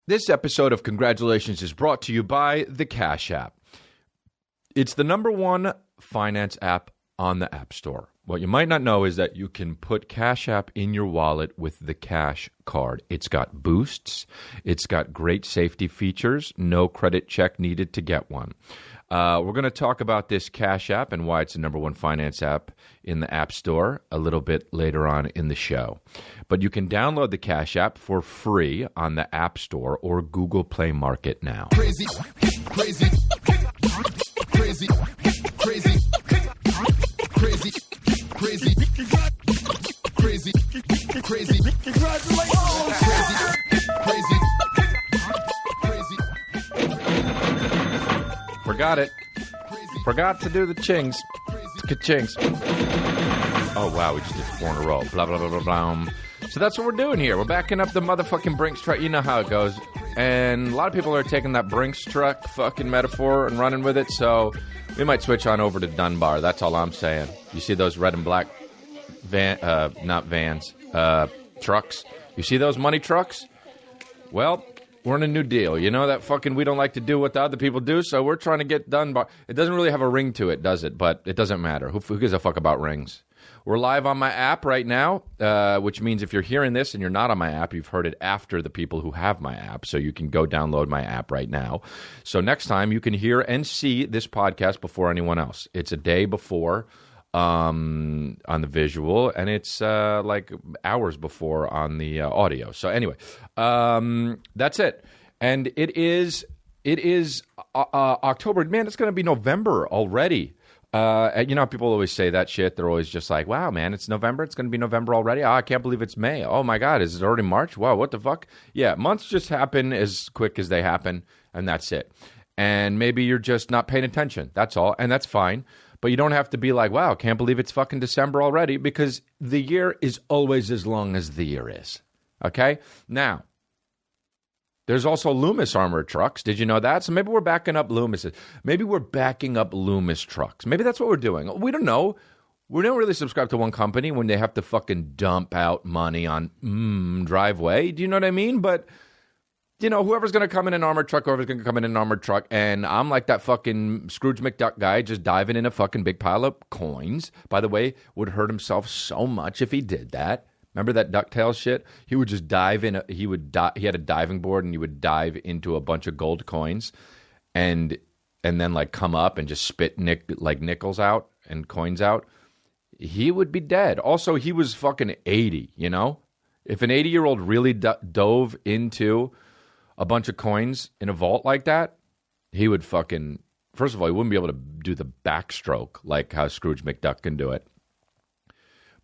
This episode of Congratulations is brought to you by the Cash App. It's the number one finance app on the App Store. What you might not know is that you can put Cash App in your wallet with the Cash Card. It's got boosts. It's got great safety features. No credit check needed to get one. We're going to talk about this Cash App and why it's the number one finance app in the App Store a little bit later on in the show. But you can download the Cash App for free on the App Store or Google Play Market now. Crazy, crazy, crazy, crazy, crazy, crazy, crazy, crazy, crazy, Forgot it. Forgot to do the chings. Ka-chings. Oh, wow, we just did 4 in a row. Blah, blah, blah, blah, blah. So that's what we're doing here. We're backing up the motherfucking Brinks truck. You know how it goes. And a lot of people are taking that Brinks truck fucking metaphor and running with it. So we might switch on over to Dunbar. That's all I'm saying. You see those red and black trucks? You see those money trucks? Well, we're in a new deal. You know that fucking we don't like to do what the other people do, so we're trying to get Dunbar. It doesn't really have a ring to it, does it? But it doesn't matter. Who gives a fuck about rings? We're live on my app right now, which means if you're hearing this and you're not on my app, you've heard it after the people who have my app, so you can go download my app right now. So next time you can hear and see this podcast before anyone else. It's a day before on the visual, and it's like hours before on the audio. So anyway, that's it. And it is October. Man, it's going to be November already. You know, people always say that shit. They're always just like, wow, man, it's November. It's going to be November already. Oh, I can't believe it's May. Oh, my God, is it already March? Wow, what the fuck? Yeah, months just happen as quick as they happen, and that's it. And maybe you're just not paying attention. That's all, and that's fine. But you don't have to be like, wow, can't believe it's fucking December already, because the year is always as long as the year is. Okay? Now, there's also Loomis armored trucks. Did you know that? So maybe we're backing up Loomis's. Maybe we're backing up Loomis trucks. Maybe that's what we're doing. We don't know. We don't really subscribe to one company when they have to fucking dump out money on driveway. Do you know what I mean? But, you know, whoever's going to come in an armored truck, whoever's going to come in an armored truck, and I'm like that fucking Scrooge McDuck guy just diving in a fucking big pile of coins. By the way, would hurt himself so much if he did that. Remember that DuckTales shit? He would just dive in. He had a diving board, and he would dive into a bunch of gold coins, and then like come up and just spit nickels out and coins out. He would be dead. Also, he was fucking 80. You know, if an 80-year-old really dove into a bunch of coins in a vault like that, he would fucking, first of all, he wouldn't be able to do the backstroke like how Scrooge McDuck can do it.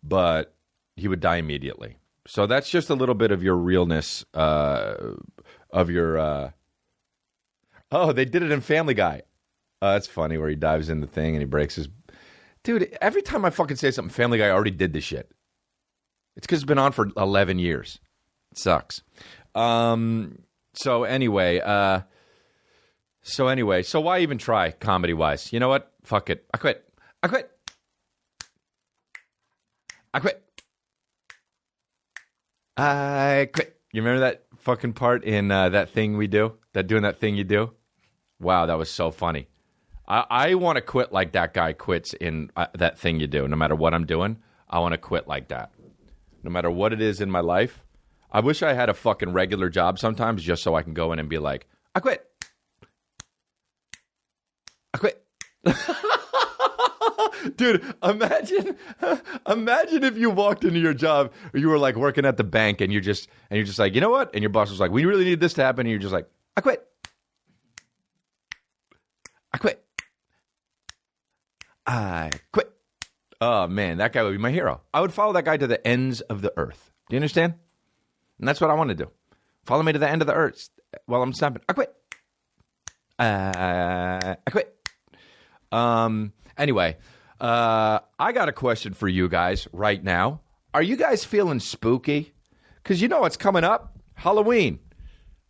But he would die immediately. So that's just a little bit of your realness of your... Oh, they did it in Family Guy. That's funny, where he dives in the thing and he breaks his... Dude, every time I fucking say something, Family Guy already did this shit. It's because it's been on for 11 years. It sucks. So anyway, so why even try comedy-wise? You know what? Fuck it. I quit. You remember that fucking part in that thing we do? Doing that thing you do? Wow, that was so funny. I want to quit like that guy quits in that thing you do. No matter what I'm doing, I want to quit like that. No matter what it is in my life. I wish I had a fucking regular job sometimes just so I can go in and be like, I quit. Dude, imagine if you walked into your job or you were like working at the bank and you're just like, you know what? And your boss was like, we really need this to happen. And you're just like, I quit. Oh man, that guy would be my hero. I would follow that guy to the ends of the earth. Do you understand? And that's what I want to do. Follow me to the end of the earth while I'm snapping. I quit. Anyway, I got a question for you guys right now. Are you guys feeling spooky? Because you know what's coming up? Halloween.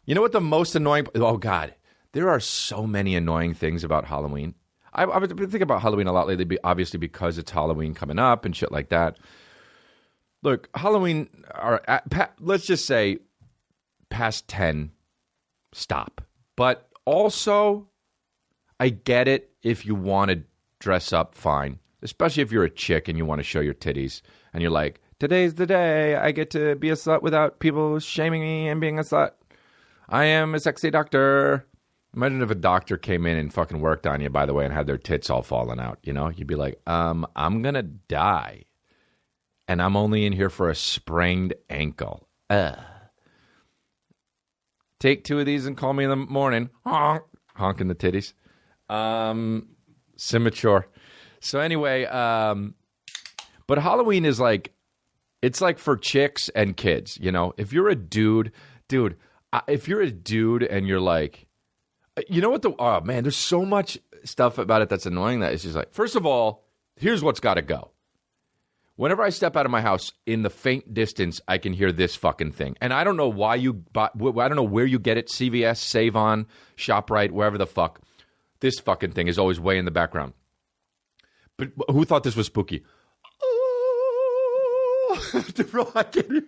You know what the most annoying... Oh, God. There are so many annoying things about Halloween. I've been thinking about Halloween a lot lately, obviously because it's Halloween coming up and shit like that. Look, Halloween, let's just say past 10, stop. But also, I get it if you want to dress up, fine. Especially if you're a chick and you want to show your titties. And you're like, today's the day I get to be a slut without people shaming me and being a slut. I am a sexy doctor. Imagine if a doctor came in and fucking worked on you, by the way, and had their tits all falling out, you know? You'd be like, I'm going to die. And I'm only in here for a sprained ankle. Take 2 of these and call me in the morning. Honk. Honking the titties. Immature. So anyway, but Halloween is like, it's like for chicks and kids, you know? If you're a dude, if you're a dude and you're like, you know what oh man, there's so much stuff about it that's annoying that it's just like, first of all, here's what's got to go. Whenever I step out of my house, in the faint distance, I can hear this fucking thing. And I don't know why I don't know where you get it, CVS, Save On, ShopRite, wherever the fuck. This fucking thing is always way in the background. But who thought this was spooky? Bro, I can't even...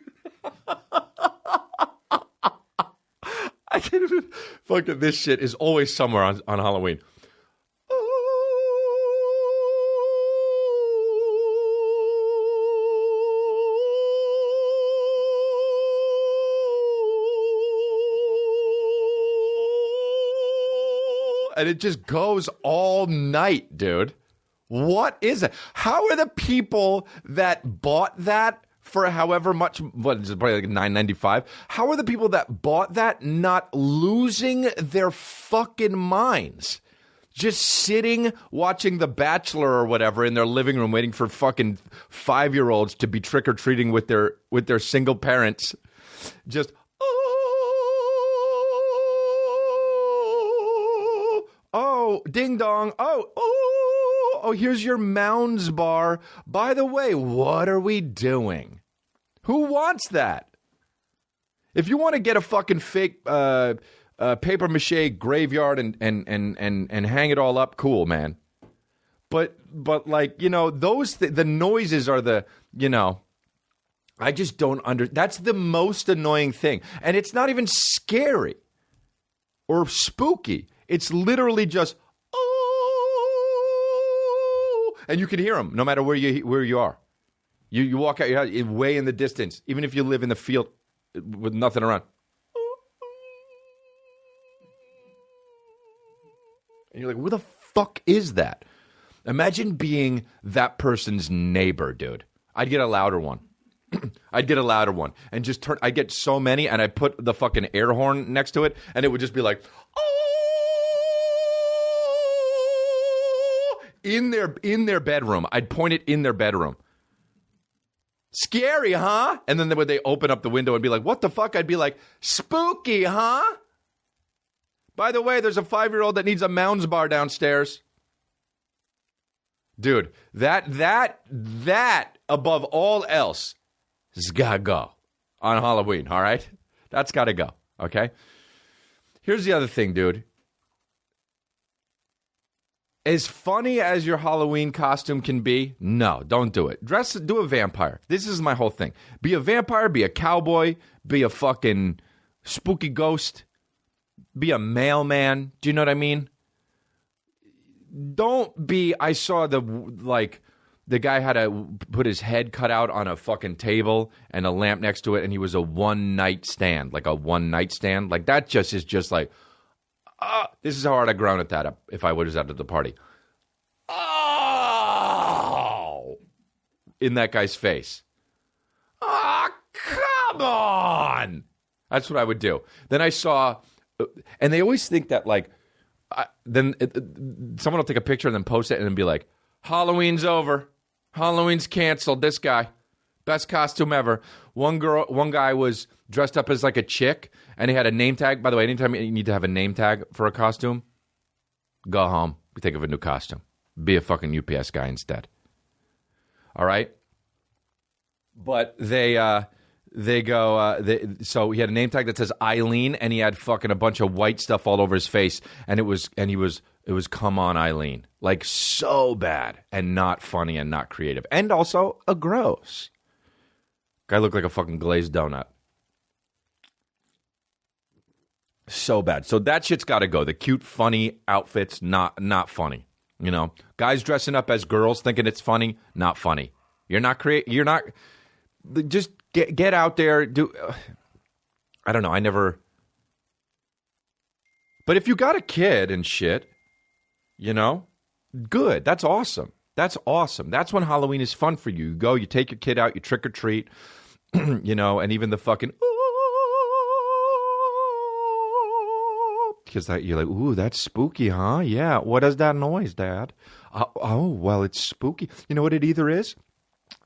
I can't even... Fucking this shit is always somewhere on Halloween. And it just goes all night, dude. What is it? How are the people that bought that for however much, what is it, probably like $9.95? How are the people that bought that not losing their fucking minds? Just sitting, watching The Bachelor or whatever in their living room, waiting for fucking 5-year-olds to be trick-or-treating with their single parents. Just, oh, ding dong. Oh, here's your Mounds bar. By the way, what are we doing? Who wants that? If you want to get a fucking fake paper mache graveyard and hang it all up, cool, man. But like, you know, the noises are the, you know, I just don't that's the most annoying thing. And it's not even scary or spooky. It's literally just, oh, and you can hear them no matter where you are. You walk out your house, way in the distance, even if you live in the field with nothing around. And you're like, where the fuck is that? Imagine being that person's neighbor, dude. I'd get a louder one. And just turn. I'd get so many, and I'd put the fucking air horn next to it, and it would just be like, oh, in their bedroom. I'd point it in their bedroom. Scary, huh? And then when they open up the window and be like, what the fuck? I'd be like, spooky, huh? By the way, there's a 5-year-old that needs a Mounds bar downstairs. Dude, that above all else has got to go on Halloween, all right? That's got to go, okay? Here's the other thing, dude. As funny as your Halloween costume can be, no, don't do it. Do a vampire. This is my whole thing. Be a vampire, be a cowboy, be a fucking spooky ghost, be a mailman. Do you know what I mean? Don't be, I saw the guy had to put his head cut out on a fucking table and a lamp next to it, and he was a one-night stand. Like that just is just like, this is how hard I ground at that if I was out at the party. Oh! In that guy's face. Oh, come on! That's what I would do. Then I saw, and they always think that like, someone will take a picture and then post it and then be like, Halloween's over. Halloween's canceled. This guy. Best costume ever. One guy was dressed up as like a chick, and he had a name tag. By the way, anytime you need to have a name tag for a costume, go home. Think of a new costume. Be a fucking UPS guy instead. All right? But so he had a name tag that says Eileen, and he had fucking a bunch of white stuff all over his face, and it was come on, Eileen. Like so bad and not funny and not creative. And also a gross. Guy looked like a fucking glazed donut. So bad. So that shit's got to go. The cute, funny outfits, not funny. You know, guys dressing up as girls thinking it's funny, not funny. You're not just get out there. I don't know. I never. But if you got a kid and shit, you know, good. That's awesome. That's awesome. That's when Halloween is fun for you. You go, you take your kid out, you trick or treat, you know, and even the fucking. Because you're like, ooh, that's spooky, huh? Yeah. What is that noise, Dad? Oh, well, it's spooky. You know what it either is?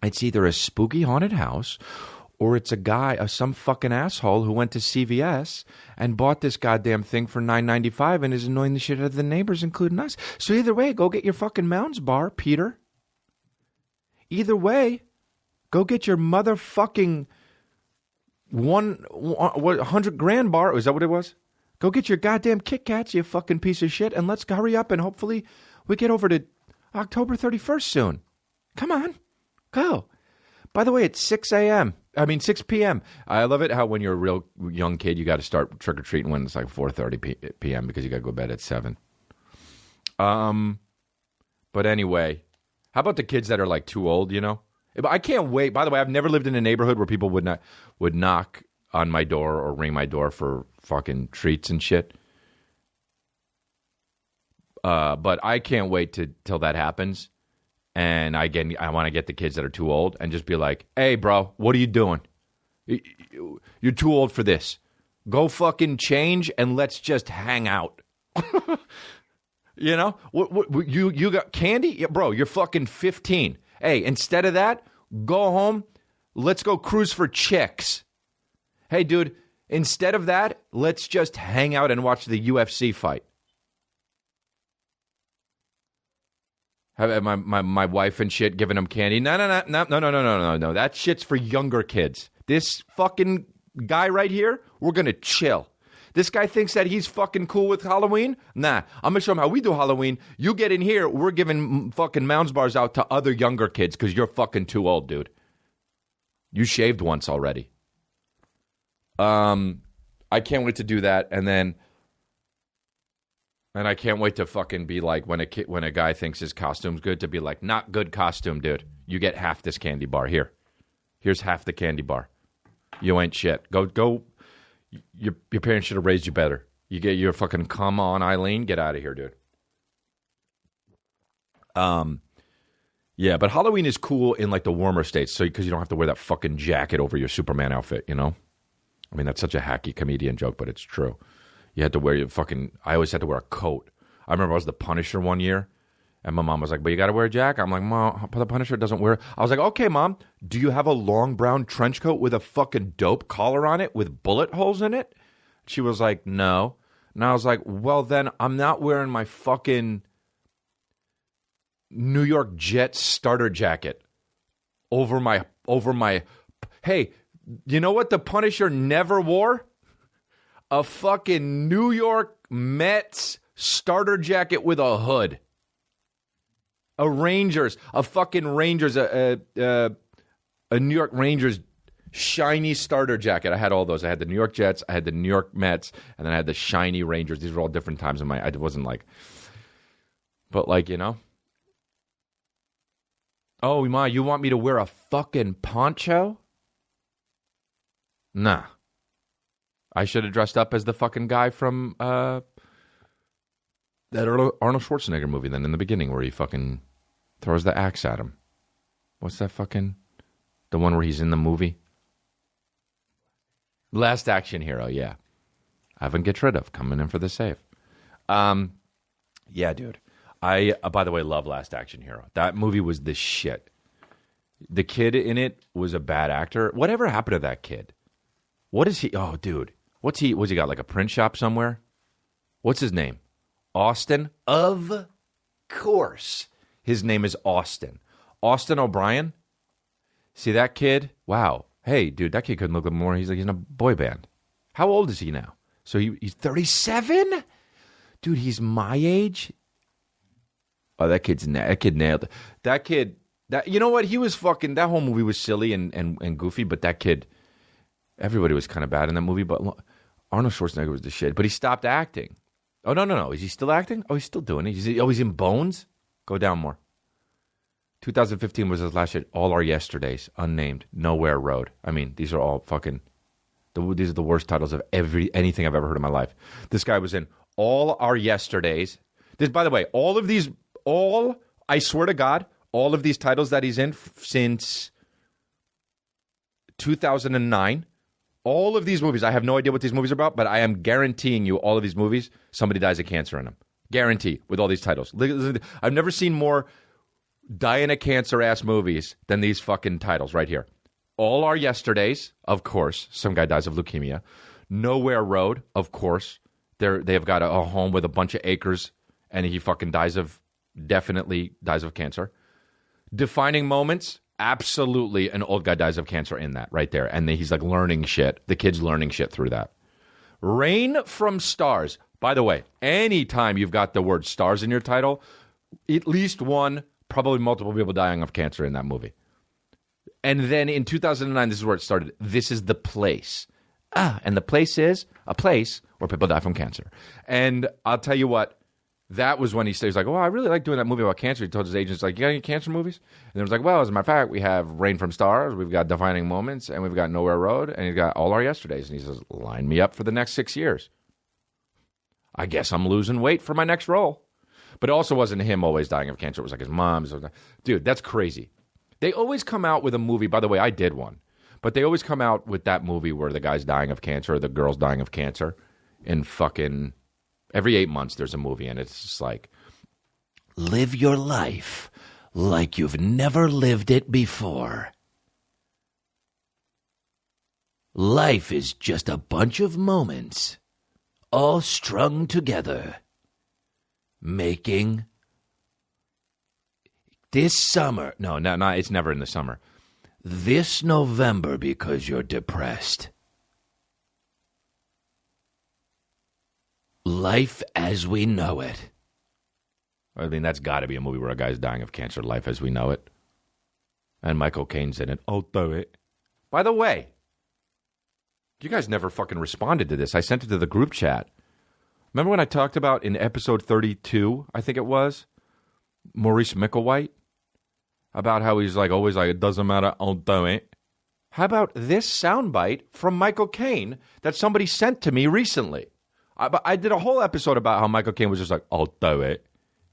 It's either a spooky haunted house or it's a guy, some fucking asshole who went to CVS and bought this goddamn thing for $9.95 and is annoying the shit out of the neighbors, including us. So either way, go get your fucking Mounds bar, Peter. Either way, go get your motherfucking 100 grand bar. Is that what it was? Go get your goddamn Kit Kats, you fucking piece of shit, and let's hurry up and hopefully we get over to October 31st soon. Come on. Go. By the way, it's 6 p.m. I love it how when you're a real young kid, you got to start trick-or-treating when it's like 4:30 p.m. because you got to go to bed at 7. But anyway, how about the kids that are like too old, you know? I can't wait. By the way, I've never lived in a neighborhood where people would knock on my door or ring my door for fucking treats and shit. But I can't wait till that happens. And I want to get the kids that are too old and just be like, hey, bro, what are you doing? You're too old for this. Go fucking change and let's just hang out. You know? What, you got candy? Yeah, bro, you're fucking 15. Hey, instead of that, go home. Let's go cruise for chicks. Hey, dude, instead of that, let's just hang out and watch the UFC fight. Have my wife and shit giving them candy. No. That shit's for younger kids. This fucking guy right here, we're going to chill. This guy thinks that he's fucking cool with Halloween? Nah, I'm going to show him how we do Halloween. You get in here, we're giving fucking Mounds bars out to other younger kids because you're fucking too old, dude. You shaved once already. I can't wait to do that, and I can't wait to fucking be like when a guy thinks his costume's good to be like, not good costume, dude. You get half this candy bar here. Here's half the candy bar. You ain't shit. Go. Your parents should have raised you better. You get your fucking come on, Eileen. Get out of here, dude. Yeah, but Halloween is cool in like the warmer states, so because you don't have to wear that fucking jacket over your Superman outfit, you know. I mean, that's such a hacky comedian joke, but it's true. You had to wear I always had to wear a coat. I remember I was the Punisher one year, and my mom was like, but you got to wear a jacket. I'm like, Mom, the Punisher doesn't wear. I was like, okay, Mom, do you have a long brown trench coat with a fucking dope collar on it with bullet holes in it? She was like, no. And I was like, well, then I'm not wearing my fucking New York Jets starter jacket over my. Hey, you know what the Punisher never wore? A fucking New York Mets starter jacket with a hood. A fucking Rangers, a New York Rangers shiny starter jacket. I had all those. I had the New York Jets, I had the New York Mets, and then I had the shiny Rangers. These were all different times I wasn't like, but like, you know. Oh, Ma, you want me to wear a fucking poncho? Nah. I should have dressed up as the fucking guy from that Arnold Schwarzenegger movie then in the beginning where he fucking throws the axe at him. What's that fucking... The one where he's in the movie? Last Action Hero, yeah. Ivan gets rid of, coming in for the save. Yeah, dude. I, by the way, love Last Action Hero. That movie was the shit. The kid in it was a bad actor. Whatever happened to that kid? What is he? Oh, dude. What's he got, like a print shop somewhere? What's his name? Austin? Of course. His name is Austin. Austin O'Brien? See that kid? Wow. Hey, dude, that kid couldn't look more. He's in a boy band. How old is he now? So he's 37? Dude, he's my age? Oh, that kid nailed it. That kid, you know what? He was fucking, that whole movie was silly and goofy, but that kid, everybody was kind of bad in that movie, but Arnold Schwarzenegger was the shit, but he stopped acting. Oh, no. Is he still acting? Oh, he's still doing it. He's in Bones? Go down more. 2015 was his last shit. All Our Yesterdays, unnamed, Nowhere Road. I mean, these are all fucking... These are the worst titles of anything I've ever heard in my life. This guy was in All Our Yesterdays. By the way, I swear to God, all of these titles that he's in since 2009, all of these movies, I have no idea what these movies are about, but I am guaranteeing you all of these movies, somebody dies of cancer in them. Guarantee, with all these titles. I've never seen more dying of cancer-ass movies than these fucking titles right here. All Our Yesterdays, of course. Some guy dies of leukemia. Nowhere Road, of course. They've got a home with a bunch of acres, and he fucking definitely dies of cancer. Defining Moments, absolutely an old guy dies of cancer in that right there. And he's like learning shit. The kid's learning shit through that. Rain from Stars. By the way, anytime you've got the word stars in your title, at least one, probably multiple people dying of cancer in that movie. And then in 2009, this is where it started. This Is the Place. And the place is a place where people die from cancer. And I'll tell you what, that was when he was like, oh, I really like doing that movie about cancer. He told his agents, like, you got any cancer movies? And they was like, well, as a matter of fact, we have Rain from Stars, we've got Defining Moments, and we've got Nowhere Road, and he's got All Our Yesterdays. And he says, line me up for the next 6 years. I guess I'm losing weight for my next role. But it also wasn't him always dying of cancer. It was like his mom's. Dude, that's crazy. They always come out with a movie. By the way, I did one. But they always come out with that movie where the guy's dying of cancer or the girl's dying of cancer. And fucking every 8 months there's a movie. And it's just like, live your life like you've never lived it before. Life is just a bunch of moments all strung together, making this summer. No, it's never in the summer. This November because you're depressed. Life as we know it. I mean, that's got to be a movie where a guy's dying of cancer. Life as we know it. And Michael Caine's in it. I'll do it. By the way, you guys never fucking responded to this. I sent it to the group chat. Remember when I talked about in episode 32, I think it was, Maurice Micklewhite? About how he's like always like, it doesn't matter, I'll do it. How about this soundbite from Michael Caine that somebody sent to me recently? I did a whole episode about how Michael Caine was just like, I'll do it.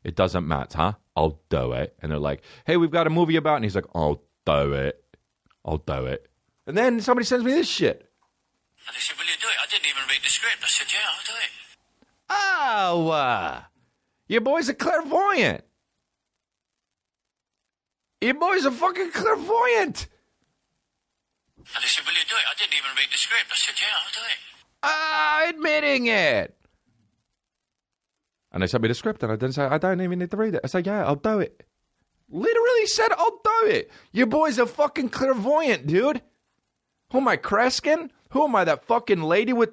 It doesn't matter, huh? I'll do it. And they're like, hey, we've got a movie about, and he's like, I'll do it. I'll do it. And then somebody sends me this shit. And they said, will you do it? I didn't even read the script. I said, yeah, I'll do it. Oh, your boy's a clairvoyant. Your boy's a fucking clairvoyant. And they said, will you do it? I didn't even read the script. I said, yeah, I'll do it. Admitting it. And they sent me the script, and I didn't say, I don't even need to read it. I said, yeah, I'll do it. Literally said, I'll do it. Your boy's a fucking clairvoyant, dude. Who am I, Kreskin? Who am I, that fucking lady with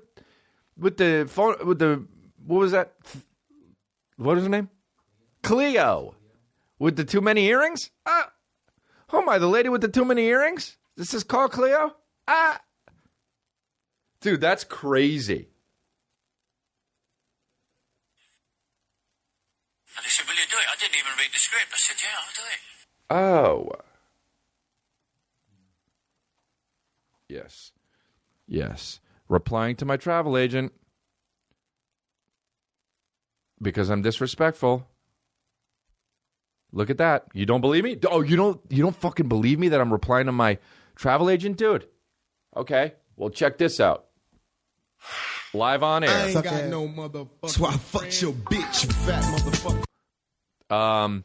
the phone, with the, what was that? What is her name? Cleo. With the too many earrings? Who am I, the lady with the too many earrings? This is called Cleo? Dude, that's crazy. And they said, will you do it? I didn't even read the script. I said, yeah, I'll do it. Oh. Yes. Yes. Replying to my travel agent because I'm disrespectful. Look at that. You don't believe me? Oh, you don't fucking believe me that I'm replying to my travel agent, dude? Okay. Well, check this out. Live on air. I ain't got no motherfucker. So I fucked your bitch, you fat motherfucker.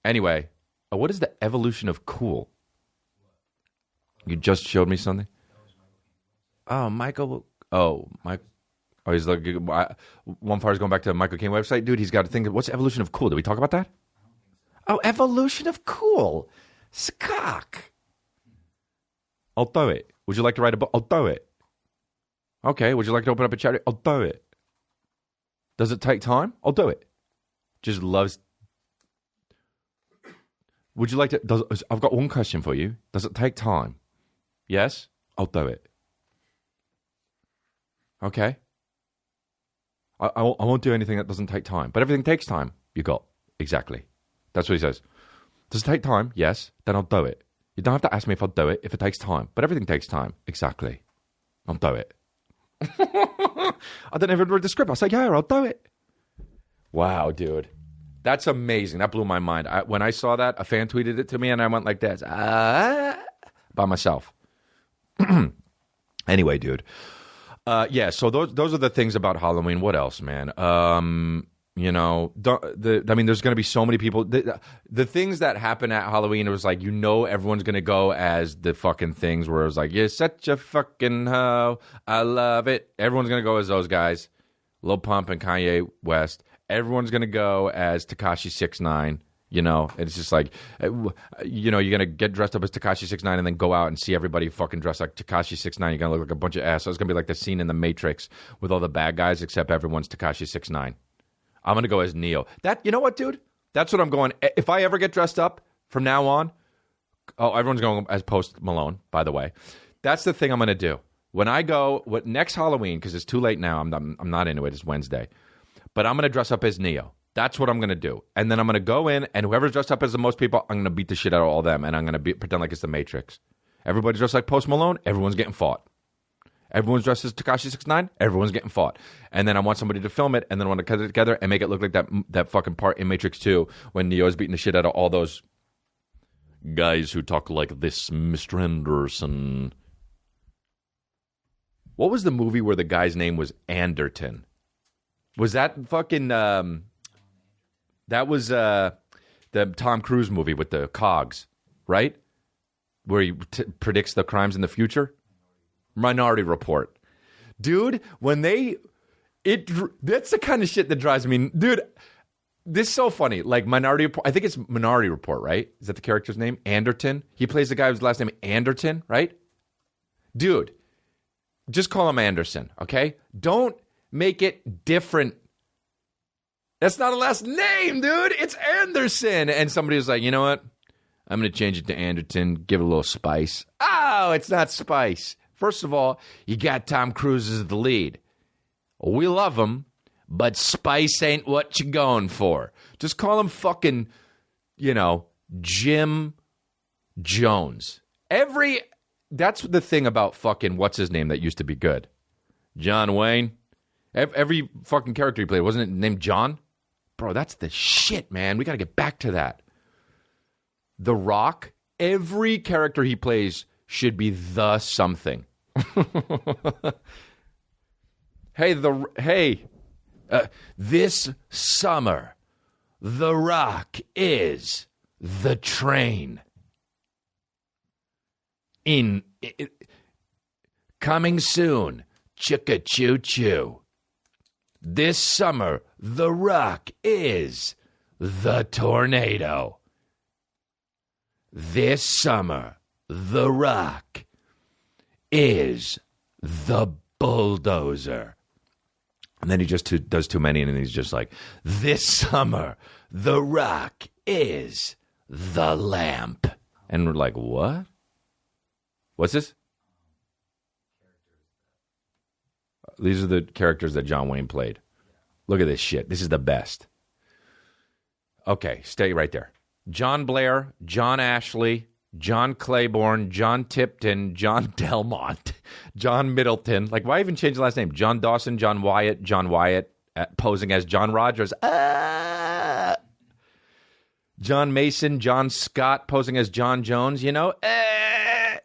Anyway, what is the evolution of cool? You just showed me something? Oh, Michael. Oh, Mike. Oh, he's like, one far is going back to the Michael Caine website. Dude, he's got to think, what's evolution of cool? Did we talk about that? Oh, evolution of cool. Skak. I'll do it. Would you like to write a book? I'll do it. Okay, would you like to open up a charity? I'll do it. Does it take time? I'll do it. Just loves. Would you like to? I've got one question for you. Does it take time? Yes? I'll do it. Okay. I won't do anything that doesn't take time. But everything takes time. You got. Exactly. That's what he says. Does it take time? Yes. Then I'll do it. You don't have to ask me if I'll do it if it takes time. But everything takes time. Exactly. I'll do it. I don't even read the script. I'll say, yeah, I'll do it. Wow, dude. That's amazing. That blew my mind. When I saw that, a fan tweeted it to me, and I went like this. By myself. Anyway, dude. Yeah, so those are the things about Halloween. What else, man? You know, I mean, there's going to be so many people. The things that happen at Halloween, it was like, you know, everyone's going to go as the fucking things where it was like, you're such a fucking hoe. I love it. Everyone's going to go as those guys. Lil Pump and Kanye West. Everyone's going to go as Tekashi 6ix9ine. You know, it's just like, you know, you're going to get dressed up as Tekashi 6ix9ine and then go out and see everybody fucking dressed like Tekashi 6ix9ine. You're going to look like a bunch of assholes. It's going to be like the scene in The Matrix with all the bad guys except everyone's Tekashi 6ix9ine. I'm going to go as Neo. You know what, dude? That's what I'm going. If I ever get dressed up from now on, everyone's going as Post Malone, by the way. That's the thing I'm going to do. When I go, next Halloween, because it's too late now, I'm not into it, it's Wednesday. But I'm going to dress up as Neo. That's what I'm going to do. And then I'm going to go in, and whoever's dressed up as the most people, I'm going to beat the shit out of all of them, and I'm going to pretend like it's the Matrix. Everybody's dressed like Post Malone, everyone's getting fought. Everyone's dressed as Tekashi 6ix9ine, everyone's getting fought. And then I want somebody to film it, and then I want to cut it together and make it look like that fucking part in Matrix 2 when Neo's beating the shit out of all those guys who talk like this, Mr. Anderson. What was the movie where the guy's name was Anderton? Was that fucking... that was the Tom Cruise movie with the cogs, right? Where he predicts the crimes in the future? Minority Report. Dude, that's the kind of shit that drives me... Dude, this is so funny. Like, Minority Report... I think it's Minority Report, right? Is that the character's name? Anderton? He plays the guy whose last name Anderton, right? Dude, just call him Anderson, okay? Don't make it different. That's not a last name, dude. It's Anderson. And somebody was like, you know what? I'm going to change it to Anderton, give it a little spice. Oh, it's not spice. First of all, you got Tom Cruise as the lead. We love him, but spice ain't what you're going for. Just call him fucking, you know, Jim Jones. That's the thing about fucking what's his name that used to be good. John Wayne. Every fucking character he played, wasn't it named John? Bro, that's the shit, man. We got to get back to that. The Rock, every character he plays should be the something. This summer, The Rock is the train. Coming soon, chicka choo choo. This summer, The Rock is the tornado. This summer, The Rock is the bulldozer. And then he just does too many, and then he's just like, this summer, The Rock is the lamp. And we're like, what? What's this? These are the characters that John Wayne played. Look at this shit. This is the best. Okay, stay right there. John Blair, John Ashley, John Claiborne, John Tipton, John Delmont, John Middleton. Like, why even change the last name? John Dawson, John Wyatt, posing as John Rogers. John Mason, John Scott, posing as John Jones, you know.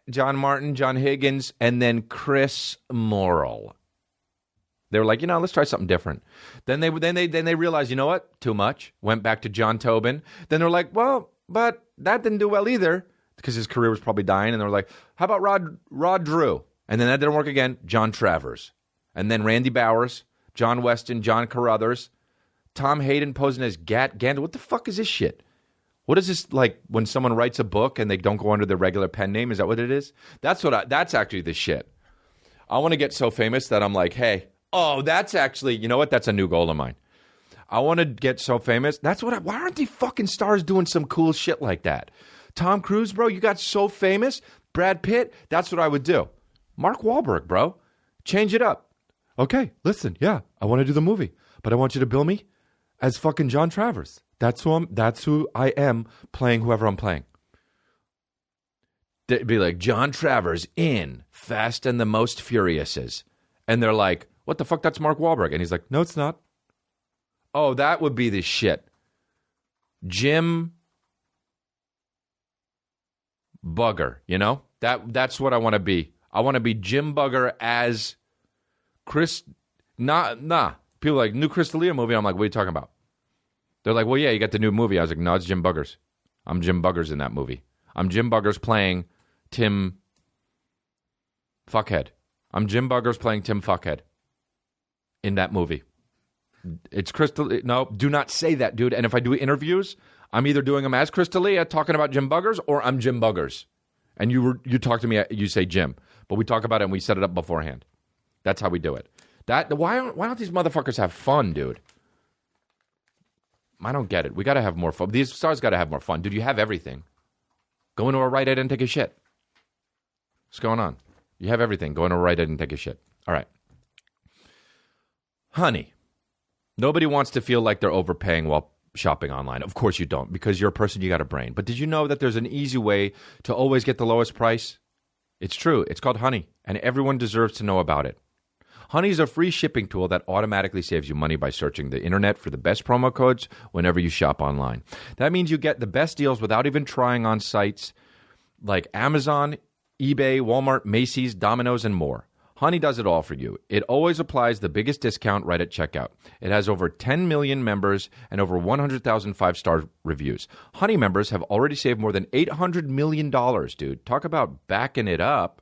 John Martin, John Higgins, and then Chris Morrill. They were like, you know, let's try something different. Then they realized, you know what? Too much. Went back to John Tobin. Then they're like, well, but that didn't do well either because his career was probably dying. And they were like, how about Rod Drew? And then that didn't work again. John Travers. And then Randy Bowers, John Weston, John Carruthers, Tom Hayden posing as Gandalf. What the fuck is this shit? What is this, like, when someone writes a book and they don't go under their regular pen name? Is that what it is? That's actually the shit. I want to get so famous that I'm like, hey, that's actually, you know what? That's a new goal of mine. I want to get so famous. Why aren't these fucking stars doing some cool shit like that? Tom Cruise, bro, you got so famous. Brad Pitt, that's what I would do. Mark Wahlberg, bro, change it up. Okay, listen, yeah, I want to do the movie. But I want you to bill me as fucking John Travers. That's who I am playing whoever I'm playing. They'd be like, John Travers in Fast and the Most Furiouses. And they're like, what the fuck? That's Mark Wahlberg. And he's like, no, it's not. Oh, that would be the shit. Jim Bugger, you know? That's what I want to be. I want to be Jim Bugger as Chris. Nah. People are like, new Chris D'Elia movie. I'm like, what are you talking about? They're like, well, yeah, you got the new movie. I was like, no, it's Jim Buggers. I'm Jim Buggers in that movie. I'm Jim Buggers playing Tim Fuckhead. I'm Jim Buggers playing Tim Fuckhead in that movie. It's Chris D'Elia. No, do not say that, dude. And if I do interviews, I'm either doing them as Chris D'Elia talking about Jim Buggers, or I'm Jim Buggers. And you talk to me, you say Jim. But we talk about it and we set it up beforehand. That's how we do it. Why don't these motherfuckers have fun, dude? I don't get it. We got to have more fun. These stars got to have more fun. Dude, you have everything. Go into a Rite Aid and take a shit. What's going on? You have everything. Go into a Rite Aid and take a shit. All right. Honey. Nobody wants to feel like they're overpaying while shopping online. Of course you don't, because you're a person, you got a brain. But did you know that there's an easy way to always get the lowest price? It's true. It's called Honey, and everyone deserves to know about it. Honey is a free shipping tool that automatically saves you money by searching the internet for the best promo codes whenever you shop online. That means you get the best deals without even trying on sites like Amazon, eBay, Walmart, Macy's, Domino's, and more. Honey does it all for you. It always applies the biggest discount right at checkout. It has over 10 million members and over 100,000 five-star reviews. Honey members have already saved more than $800 million, dude. Talk about backing it up.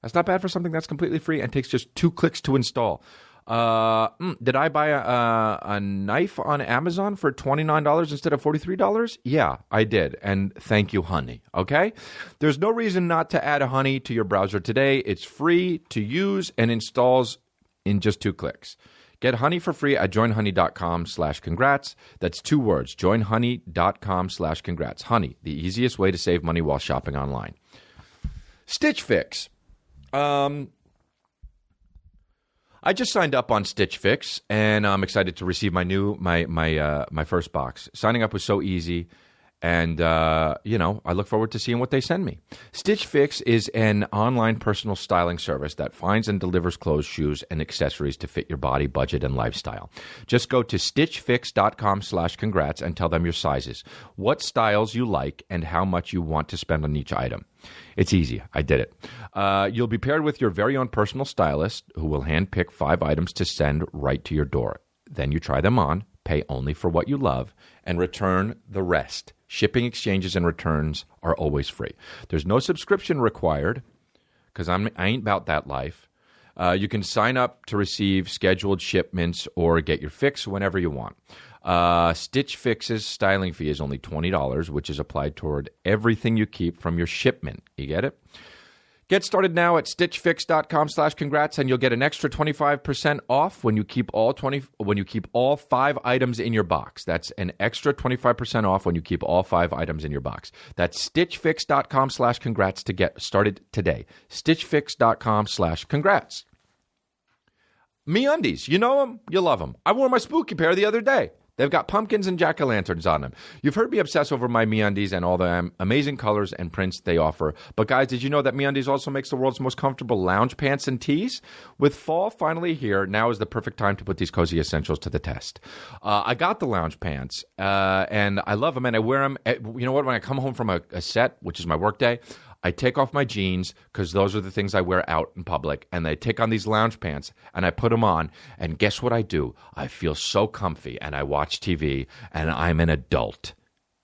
That's not bad for something that's completely free and takes just 2 clicks to install. Did I buy a knife on Amazon for $29 instead of $43? Yeah, I did. And thank you, Honey. Okay? There's no reason not to add Honey to your browser today. It's free to use and installs in just 2 clicks. Get Honey for free at joinhoney.com/congrats. That's 2 words, joinhoney.com/congrats. Honey, the easiest way to save money while shopping online. Stitch Fix. I just signed up on Stitch Fix, and I'm excited to receive my first box. Signing up was so easy, and I look forward to seeing what they send me. Stitch Fix is an online personal styling service that finds and delivers clothes, shoes, and accessories to fit your body, budget, and lifestyle. Just go to stitchfix.com/congrats and tell them your sizes, what styles you like, and how much you want to spend on each item. It's easy. I did it. You'll be paired with your very own personal stylist who will handpick 5 items to send right to your door. Then you try them on, pay only for what you love, and return the rest. Shipping, exchanges, and returns are always free. There's no subscription required because I ain't about that life. You can sign up to receive scheduled shipments or get your fix whenever you want. Stitch Fix's styling fee is only $20, which is applied toward everything you keep from your shipment. You get it? Get started now at stitchfix.com/congrats, and you'll get an extra 25% off when you keep all 5 items in your box. That's an extra 25% off when you keep all 5 items in your box. That's stitchfix.com/congrats to get started today. stitchfix.com/congrats. MeUndies, you know them, you love them. I wore my spooky pair the other day. They've got pumpkins and jack-o'-lanterns on them. You've heard me obsess over my MeUndies and all the amazing colors and prints they offer. But guys, did you know that MeUndies also makes the world's most comfortable lounge pants and tees? With fall finally here, now is the perfect time to put these cozy essentials to the test. I got the lounge pants, and I love them, and I wear them. You know what? When I come home from a set, which is my work day, I take off my jeans because those are the things I wear out in public, and I take on these lounge pants and I put them on, and guess what I do? I feel so comfy, and I watch TV, and I'm an adult,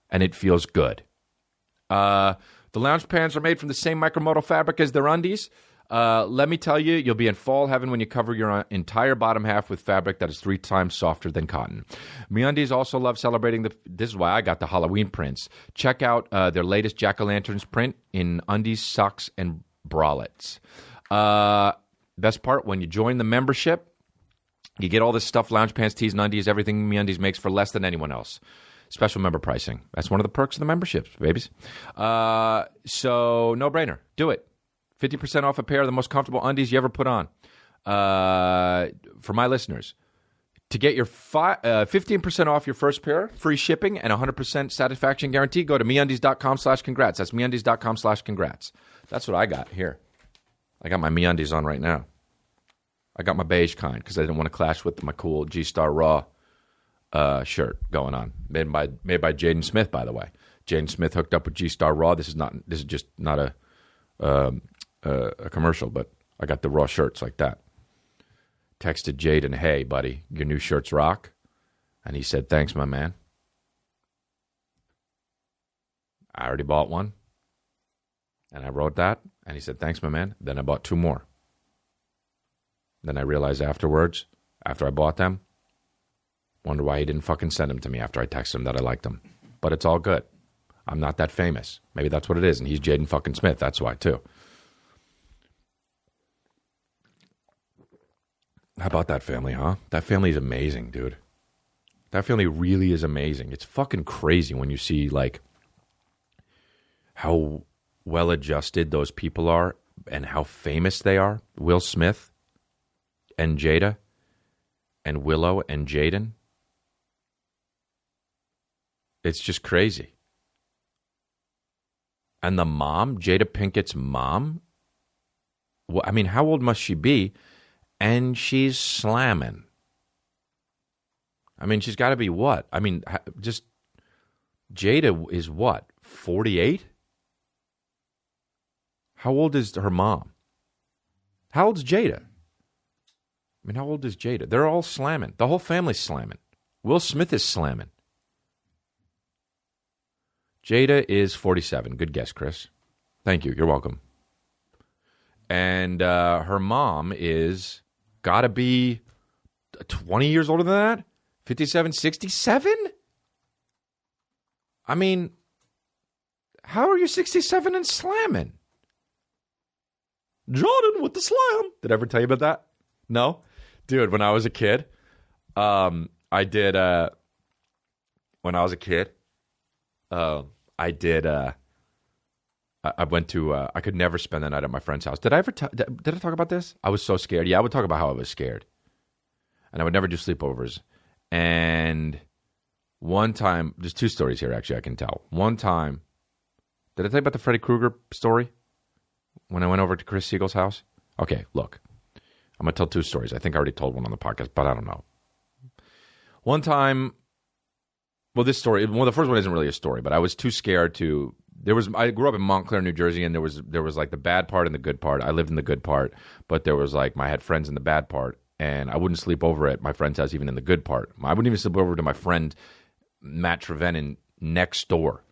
and it feels good. The lounge pants are made from the same micromodal fabric as their undies. Let me tell you, you'll be in fall heaven when you cover your entire bottom half with fabric that is 3 times softer than cotton. MeUndies also love celebrating this is why I got the Halloween prints. Check out their latest jack-o'-lanterns print in undies, socks, and bralettes. Best part, when you join the membership, you get all this stuff, lounge pants, tees, and undies, everything MeUndies makes for less than anyone else. Special member pricing. That's one of the perks of the memberships, babies. So, no-brainer. Do it. 50% off a pair of the most comfortable undies you ever put on. For my listeners, To get your 15% off your first pair, free shipping, and 100% satisfaction guarantee, go to MeUndies.com/congrats. That's MeUndies.com/congrats. That's what I got here. I got my MeUndies on right now. I got my beige kind because I didn't want to clash with my cool G-Star Raw shirt going on. Made by Jaden Smith, by the way. Jaden Smith hooked up with G-Star Raw. This is just not a commercial, but I got the raw shirts like that. Texted Jaden, hey, buddy, your new shirts rock. And he said, thanks, my man. I already bought one. And I wrote that. And he said, thanks, my man. Then I bought 2 more. Then I realized afterwards, after I bought them, wonder why he didn't fucking send them to me after I texted him that I liked them. But it's all good. I'm not that famous. Maybe that's what it is. And he's Jaden fucking Smith. That's why, too. How about that family, huh? That family is amazing, dude. That family really is amazing. It's fucking crazy when you see, like, how well-adjusted those people are and how famous they are. Will Smith and Jada and Willow and Jaden. It's just crazy. And the mom, Jada Pinkett's mom, well, I mean, how old must she be? And she's slamming. I mean, she's got to be what? I mean, just Jada is what? 48? How old is her mom? How old's Jada? I mean, how old is Jada? They're all slamming. The whole family's slamming. Will Smith is slamming. Jada is 47. Good guess, Chris. Thank you. You're welcome. And her mom is got to be 20 years older than that? 57, 67? I mean, how are you 67 and slamming? Jordan with the slam. Did I ever tell you about that? No? Dude, when I was a kid, I went to, I could never spend the night at my friend's house. Did I talk about this? I was so scared. Yeah, I would talk about how I was scared. And I would never do sleepovers. And one time, there's 2 stories here, actually, I can tell. One time, did I tell you about the Freddy Krueger story? When I went over to Chris Siegel's house? Okay, look. I'm going to tell 2 stories. I think I already told one on the podcast, but I don't know. One time, well, this story, well, the first one isn't really a story, but I was too scared to... I grew up in Montclair, New Jersey, and there was like the bad part and the good part. I lived in the good part, but there was like, I had friends in the bad part, and I wouldn't sleep over at my friend's house even in the good part. I wouldn't even sleep over to my friend Matt Trevenin next door,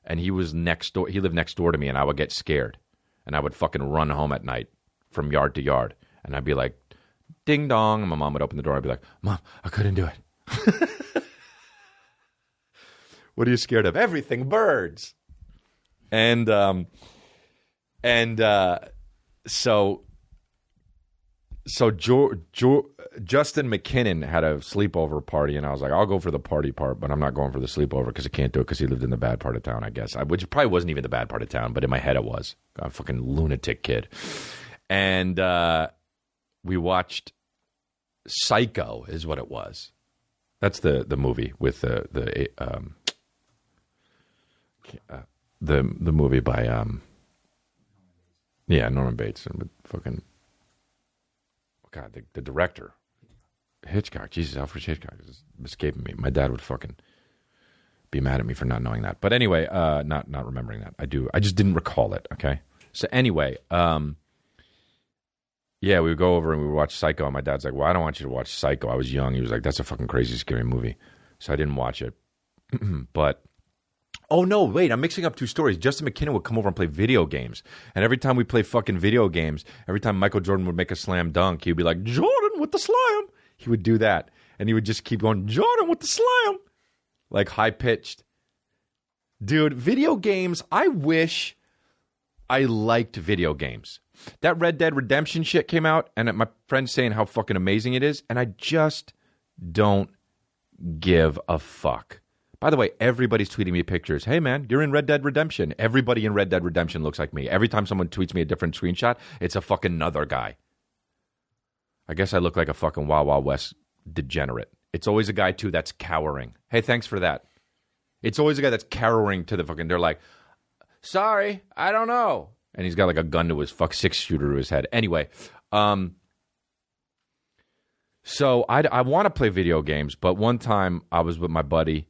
and he was next door. He lived next door to me, and I would get scared, and I would fucking run home at night from yard to yard, and I'd be like, ding dong, and my mom would open the door. I'd be like, Mom, I couldn't do it. What are you scared of? Everything, birds. And so Justin McKinnon had a sleepover party, and I was like, I'll go for the party part, but I'm not going for the sleepover because I can't do it because he lived in the bad part of town, I guess. Which probably wasn't even the bad part of town, but in my head it was. I'm a fucking lunatic kid. And we watched Psycho is what it was. That's the movie with the movie by Norman Bates and fucking the director Hitchcock. Jesus, Alfred Hitchcock is escaping me. My dad would fucking be mad at me for not knowing that. But anyway, not remembering that. I just didn't recall it. Okay. So anyway, we would go over and we would watch Psycho, and my dad's like, well, I don't want you to watch Psycho. I was young. He was like, that's a fucking crazy, scary movie. So I didn't watch it. But, oh no, wait, I'm mixing up 2 stories. Justin McKinnon would come over and play video games. And every time we play fucking video games, every time Michael Jordan would make a slam dunk, he'd be like, Jordan with the slam. He would do that. And he would just keep going, Jordan with the slam. Like high-pitched. Dude, video games, I wish I liked video games. That Red Dead Redemption shit came out, and my friend's saying how fucking amazing it is, and I just don't give a fuck. By the way, everybody's tweeting me pictures. Hey, man, you're in Red Dead Redemption. Everybody in Red Dead Redemption looks like me. Every time someone tweets me a different screenshot, it's a fucking other guy. I guess I look like a fucking Wild Wild West degenerate. It's always a guy, too, that's cowering. Hey, thanks for that. It's always a guy that's cowering to the fucking... They're like, sorry, I don't know. And he's got like a gun to his 6-shooter to his head. Anyway, so I want to play video games, but one time I was with my buddy.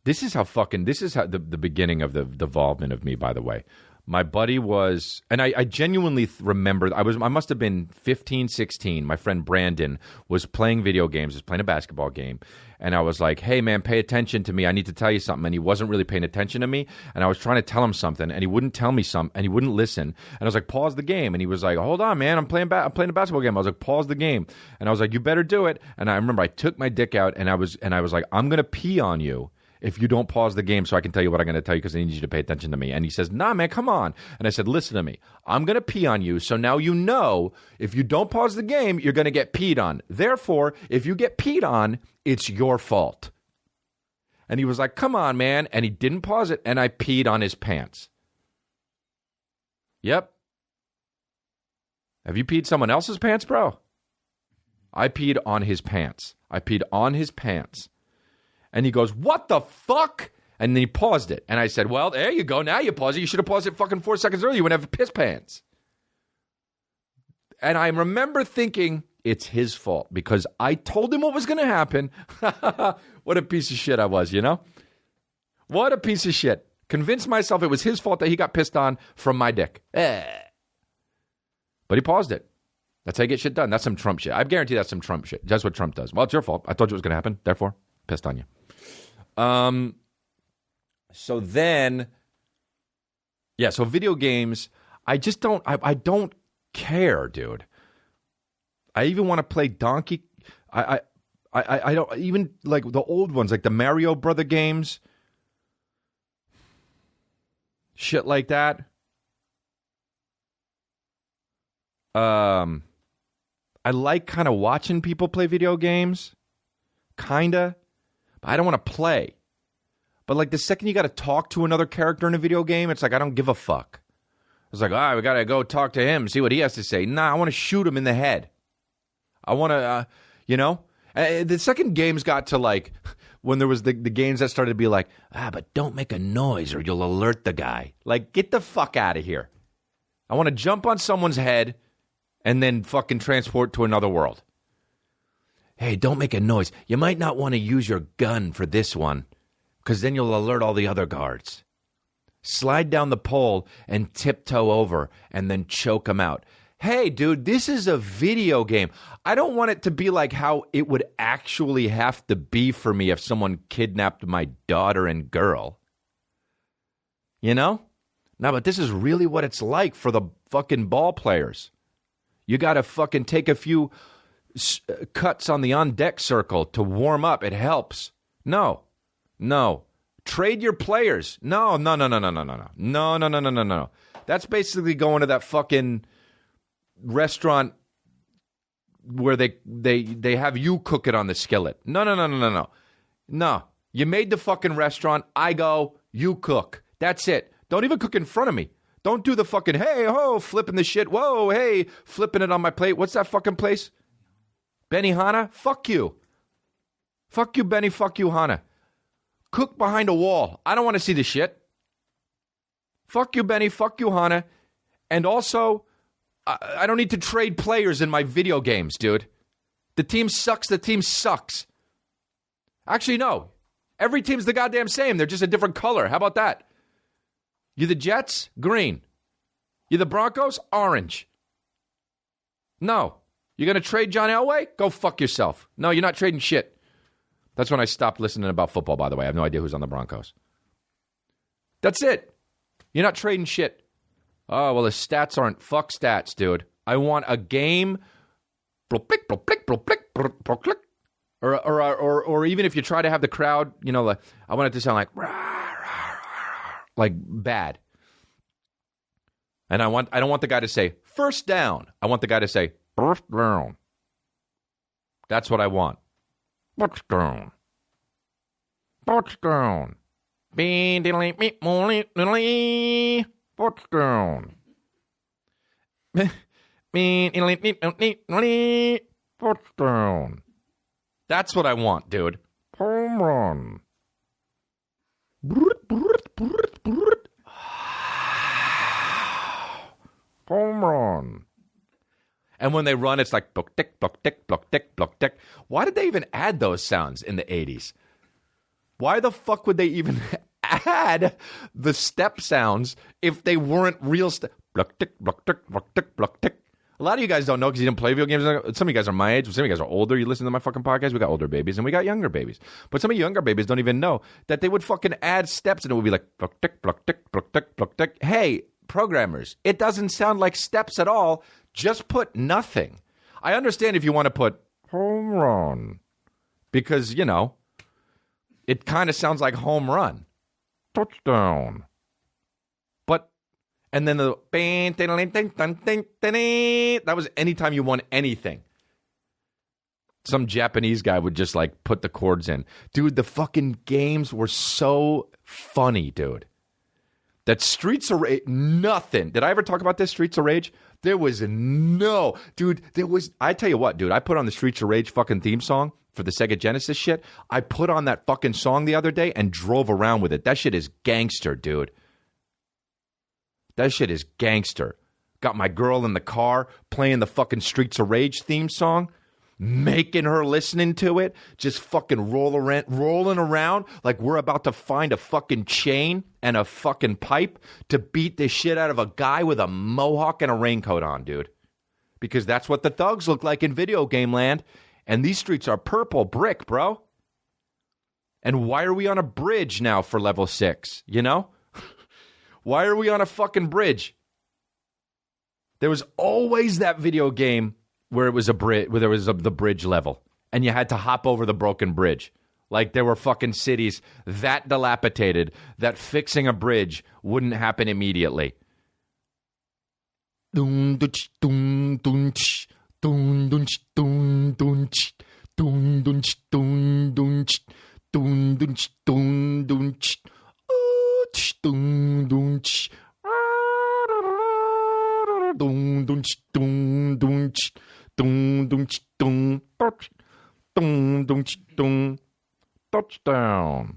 This is how the beginning of the involvement of me, by the way. My buddy was, and I genuinely remember, I must have been 15, 16. My friend Brandon was playing video games, was playing a basketball game. And I was like, hey, man, pay attention to me. I need to tell you something. And he wasn't really paying attention to me. And I was trying to tell him something, and he wouldn't tell me something, and he wouldn't listen. And I was like, pause the game. And he was like, hold on, man, I'm playing a basketball game. I was like, pause the game. And I was like, you better do it. And I remember I took my dick out, and I was like, I'm going to pee on you if you don't pause the game so I can tell you what I'm going to tell you because I need you to pay attention to me. And he says, nah, man, come on. And I said, listen to me. I'm going to pee on you, so now you know if you don't pause the game, you're going to get peed on. Therefore, if you get peed on, it's your fault. And he was like, come on, man. And he didn't pause it, and I peed on his pants. Yep. Have you peed someone else's pants, bro? I peed on his pants. And he goes, what the fuck? And then he paused it. And I said, well, there you go. Now you pause it. You should have paused it fucking 4 seconds earlier. You wouldn't have piss pants. And I remember thinking, it's his fault because I told him what was going to happen. What a piece of shit I was, you know? What a piece of shit. Convinced myself it was his fault that he got pissed on from my dick. But he paused it. That's how you get shit done. That's some Trump shit. I guarantee that's some Trump shit. That's what Trump does. Well, it's your fault. I told you it was going to happen. Therefore, pissed on you. So then, yeah, so video games, I just don't, I don't care, dude. I even want to play Donkey, I don't, even like the old ones, like the Mario Brother games, shit like that. I like kind of watching people play video games, kinda. I don't want to play. But like the second you got to talk to another character in a video game, it's like, I don't give a fuck. It's like, we got to go talk to him, see what he has to say. Nah, I want to shoot him in the head. I want to, you know? The second games got to like, when there was the games that started to be like, but don't make a noise or you'll alert the guy. Like, get the fuck out of here. I want to jump on someone's head and then fucking transport to another world. Hey, don't make a noise. You might not want to use your gun for this one, because then you'll alert all the other guards. Slide down the pole and tiptoe over and then choke them out. Hey, dude, this is a video game. I don't want it to be like how it would actually have to be for me if someone kidnapped my daughter and girl. You know? No, but this is really what it's like for the fucking ball players. You got to fucking take a few cuts on the on-deck circle to warm up. It helps. No. Trade your players. No. That's basically going to that fucking restaurant where they have you cook it on the skillet. No. You made the fucking restaurant. I go, you cook. That's it. Don't even cook in front of me. Don't do the fucking, hey, ho, flipping the shit. Whoa, hey, flipping it on my plate. What's that fucking place? Benihana? Fuck you. Fuck you, Benny. Fuck you, Hana. Cook behind a wall. I don't want to see the shit. Fuck you, Benny. Fuck you, Hana. And also, I don't need to trade players in my video games, dude. The team sucks. The team sucks. Actually, no. Every team's the goddamn same. They're just a different color. How about that? You the Jets? Green. You the Broncos? Orange. No. You going to trade John Elway? Go fuck yourself. No, you're not trading shit. That's when I stopped listening about football, by the way. I have no idea who's on the Broncos. That's it. You're not trading shit. Oh, well, the stats aren't. Fuck stats, dude. I want a game. Or even if you try to have the crowd, you know, I want it to sound like bad. And I don't want the guy to say first down. I want the guy to say first down. That's what I want. First down. First down. First down. First down. That's what I want, dude. Home run. Home run. And when they run, it's like block tick, block tick, block tick, block tick. Why did they even add those sounds in the 80s? Why the fuck would they even add the step sounds if they weren't real step? Block tick, block tick, block tick, block tick. A lot of you guys don't know because you didn't play video games. Some of you guys are my age. Some of you guys are older. You listen to my fucking podcast. We got older babies and we got younger babies. But some of you younger babies don't even know that they would fucking add steps and it would be like block tick, block tick, block tick, block tick. Hey, programmers, it doesn't sound like steps at all. Just put nothing. I understand if you want to put home run because, you know, it kind of sounds like home run. Touchdown. But, and then the that was anytime you won anything. Some Japanese guy would just like put the chords in. Dude, the fucking games were so funny, dude. That Streets of Rage, nothing. Did I ever talk about this, Streets of Rage? There was no. Dude, there was. I tell you what, dude. I put on the Streets of Rage fucking theme song for the Sega Genesis shit. I put on that fucking song the other day and drove around with it. That shit is gangster, dude. That shit is gangster. Got my girl in the car playing the fucking Streets of Rage theme song. Making her listening to it, just fucking rolling around like we're about to find a fucking chain and a fucking pipe to beat the shit out of a guy with a mohawk and a raincoat on, dude. Because that's what the thugs look like in video game land. And these streets are purple brick, bro. And why are we on a bridge now for level 6, you know? Why are we on a fucking bridge? There was always that video game where it was a bridge, where there was the bridge level, and you had to hop over the broken bridge. Like there were fucking cities that dilapidated that fixing a bridge wouldn't happen immediately. Touchdown.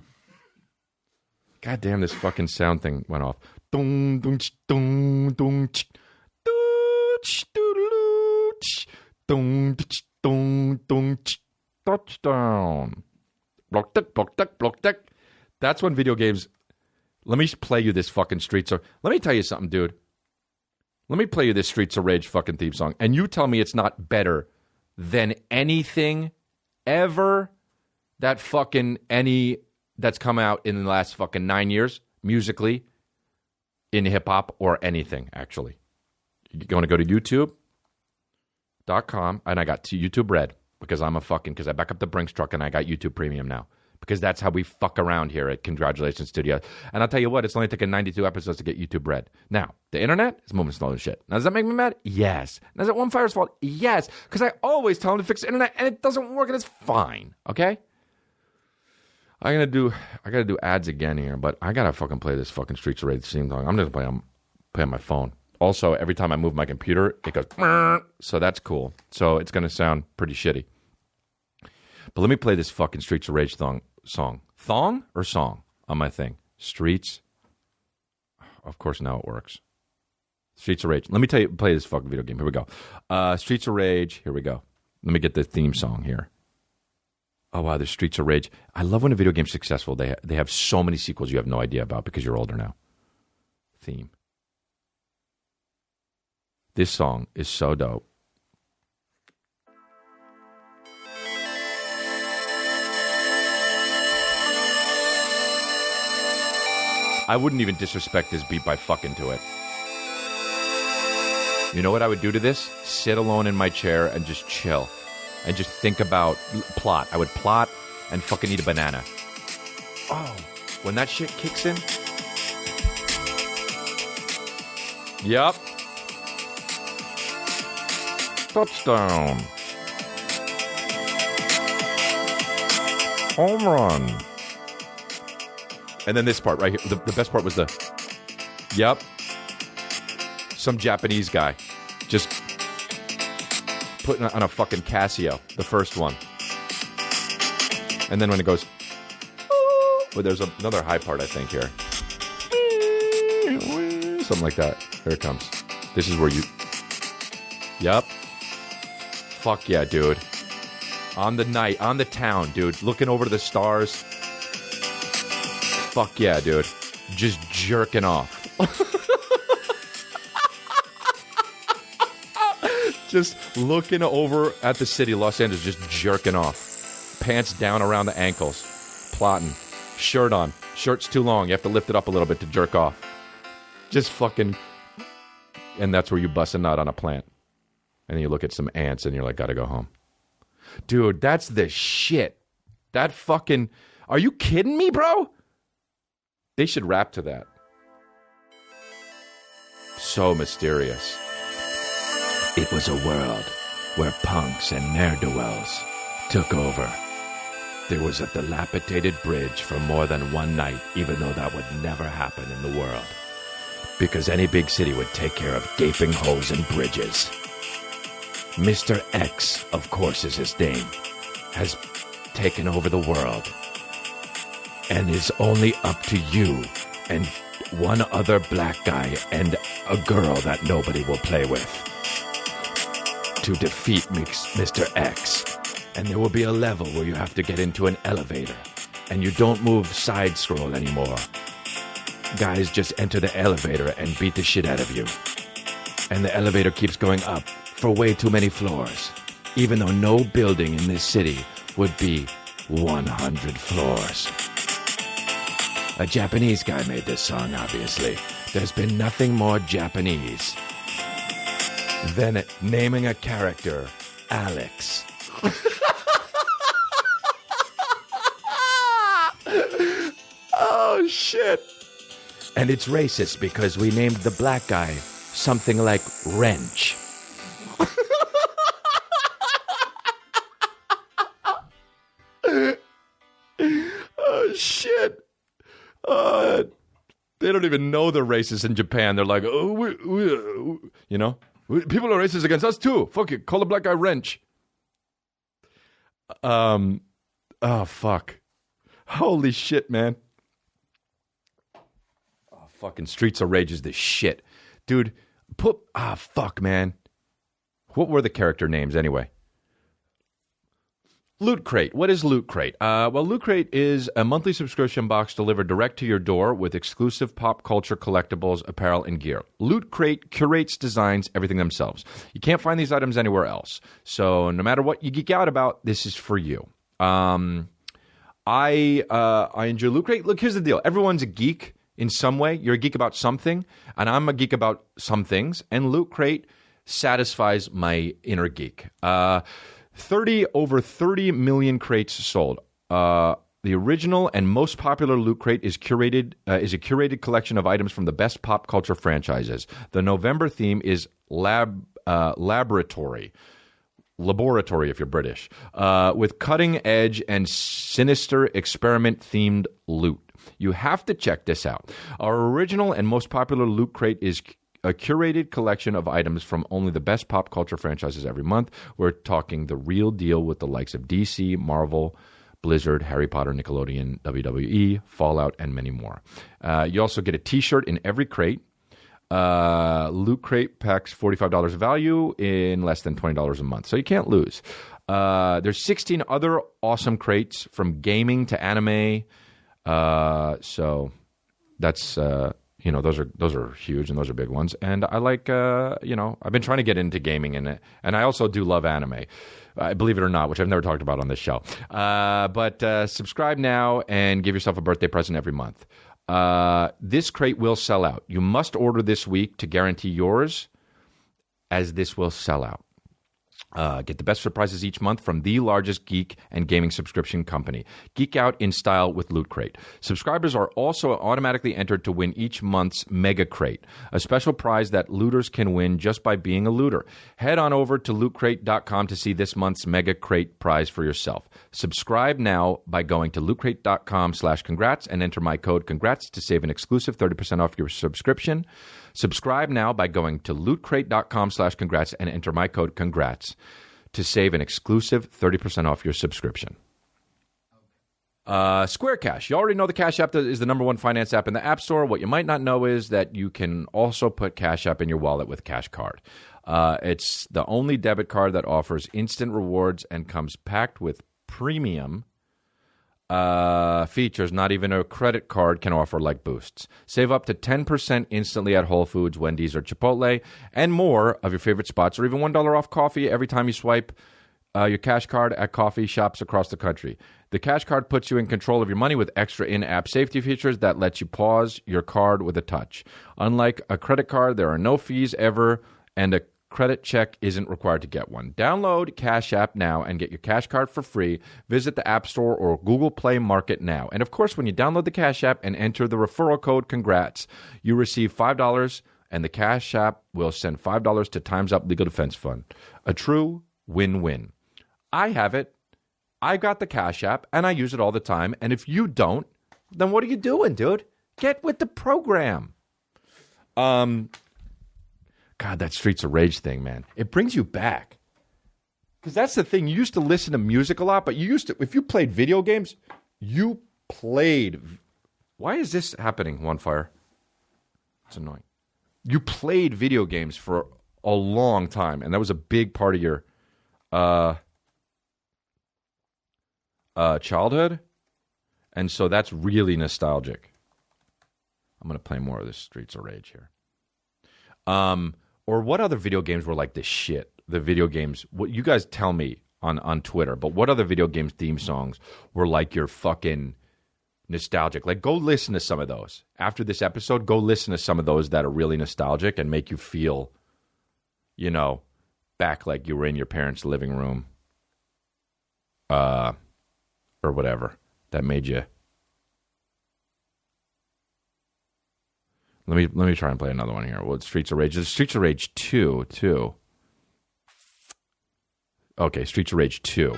God damn, this fucking sound thing went off. Touchdown. Block tick, block tick, block tick. That's when video games. Let me play you this fucking Streets of. Let me tell you something, dude. Let me play you this Streets of Rage fucking theme song, and you tell me it's not better than anything ever that fucking that's come out in the last fucking 9 years, musically, in hip-hop, or anything, actually. You're going to go to YouTube.com, and I got YouTube Red, because I back up the Brinks truck, and I got YouTube Premium now. Because that's how we fuck around here at Congratulations Studio. And I'll tell you what, it's only taken 92 episodes to get YouTube Red. Now, the internet is moving slow as shit. Now, does that make me mad? Yes. Now, is it One Fire's fault? Yes. Because I always tell them to fix the internet, and it doesn't work, and it's fine. Okay? I gotta do ads again here, but I gotta fucking play this fucking Streets of Rage theme song. I'm just play on my phone. Also, every time I move my computer, it goes, so that's cool. So it's gonna sound pretty shitty. But let me play this fucking Streets of Rage song. Thong or song on my thing? Streets. Of course, now it works. Streets of Rage. Let me play this fucking video game. Here we go. Streets of Rage. Here we go. Let me get the theme song here. Oh, wow, there's Streets of Rage. I love when a video game's successful. They have so many sequels you have no idea about because you're older now. Theme. This song is so dope. I wouldn't even disrespect this beat by fucking to it. You know what I would do to this? Sit alone in my chair and just chill. And just think about plot. I would plot and fucking eat a banana. Oh, when that shit kicks in. Yup. Touchdown. Home run. And then this part right here. The best part was Yep. Some Japanese guy just putting on a fucking Casio. The first one. And then when it goes, well, there's another high part, I think, here. Something like that. Here it comes. This is where you... Yep. Fuck yeah, dude. On the night, on the town, dude. Looking over to the stars. Fuck yeah, dude. Just jerking off. Just looking over at the city, Los Angeles, just jerking off. Pants down around the ankles. Plotting. Shirt on. Shirt's too long. You have to lift it up a little bit to jerk off. Just fucking... And that's where you bust a nut on a plant. And then you look at some ants and you're like, gotta go home. Dude, that's the shit. That fucking... Are you kidding me, bro? They should rap to that. So mysterious. It was a world where punks and ne'er-do-wells took over. There was a dilapidated bridge for more than one night, even though that would never happen in the world. Because any big city would take care of gaping holes in bridges. Mr. X, of course is his name, has taken over the world. And is only up to you and one other black guy and a girl that nobody will play with to defeat Mr. X. And there will be a level where you have to get into an elevator and you don't move side scroll anymore. Guys just enter the elevator and beat the shit out of you. And the elevator keeps going up for way too many floors, even though no building in this city would be 100 floors. A Japanese guy made this song, obviously. There's been nothing more Japanese than naming a character Alex. Oh, shit. And it's racist because we named the black guy something like Wrench. Oh, shit. They don't even know they're racist in Japan. They're like, oh, you know, people are racist against us too. Fuck it, call the black guy Wrench. Oh, fuck. Holy shit, man. Oh, fucking Streets of Rage is the shit. Dude, fuck, man. What were the character names anyway? Loot Crate. What is Loot Crate? Well, Loot Crate is a monthly subscription box delivered direct to your door with exclusive pop culture collectibles, apparel, and gear. Loot Crate curates, designs everything themselves. You can't find these items anywhere else. So no matter what you geek out about, this is for you. I enjoy Loot Crate. Look, here's the deal. Everyone's a geek in some way. You're a geek about something, and I'm a geek about some things. And Loot Crate satisfies my inner geek. Over 30 million crates sold. The original and most popular Loot Crate is a curated collection of items from the best pop culture franchises. The November theme is laboratory if you're British, with cutting edge and sinister experiment themed loot. You have to check this out. Our original and most popular Loot Crate is a curated collection of items from only the best pop culture franchises every month. We're talking the real deal with the likes of DC, Marvel, Blizzard, Harry Potter, Nickelodeon, WWE, Fallout, and many more. You also get a t-shirt in every crate. Loot Crate packs $45 value in less than $20 a month, so you can't lose. There's 16 other awesome crates from gaming to anime. So that's... those are huge and those are big ones. And I like, I've been trying to get into gaming and I also do love anime, believe it or not, which I've never talked about on this show. But subscribe now and give yourself a birthday present every month. This crate will sell out. You must order this week to guarantee yours, as this will sell out. Get the best surprises each month from the largest geek and gaming subscription company. Geek out in style with Loot Crate. Subscribers are also automatically entered to win each month's Mega Crate, a special prize that looters can win just by being a looter. Head on over to lootcrate.com to see this month's Mega Crate prize for yourself. Subscribe now by going to lootcrate.com/congrats and enter my code congrats to save an exclusive 30% off your subscription. Subscribe now by going to lootcrate.com/congrats and enter my code congrats to save an exclusive 30% off your subscription. Square Cash. You already know the Cash App is the number one finance app in the App Store. What you might not know is that you can also put Cash App in your wallet with Cash Card. It's the only debit card that offers instant rewards and comes packed with premium features not even a credit card can offer, like boosts. Save up to 10% instantly at Whole Foods, Wendy's, or Chipotle, and more of your favorite spots, or even $1 off coffee every time you swipe your Cash Card at coffee shops across the country. The Cash Card puts you in control of your money with extra in-app safety features that let you pause your card with a touch. Unlike a credit card, there are no fees ever, and a credit check isn't required to get one. Download Cash App now and get your Cash Card for free. Visit the App Store or Google Play Market now. And of course, when you download the Cash App and enter the referral code CONGRATS, you receive $5, and the Cash App will send $5 to Time's Up Legal Defense Fund. A true win-win. I have it. I got the Cash App, and I use it all the time. And if you don't, then what are you doing, dude? Get with the program. God, that Streets of Rage thing, man. It brings you back. Because that's the thing. You used to listen to music a lot, but you used to, if you played video games, you played. Why is this happening, One Fire? It's annoying. You played video games for a long time, and that was a big part of your childhood. And so that's really nostalgic. I'm going to play more of this Streets of Rage here. Or what other video games were like this shit? The video games, what you guys tell me on Twitter, but what other video games theme songs were like your fucking nostalgic? Like, go listen to some of those. After this episode, go listen to some of those that are really nostalgic and make you feel, you know, back like you were in your parents' living room. Or whatever. That made you. Let me try and play another one here. Well, it's Streets of Rage. There's Streets of Rage 2, too. Okay, Streets of Rage 2.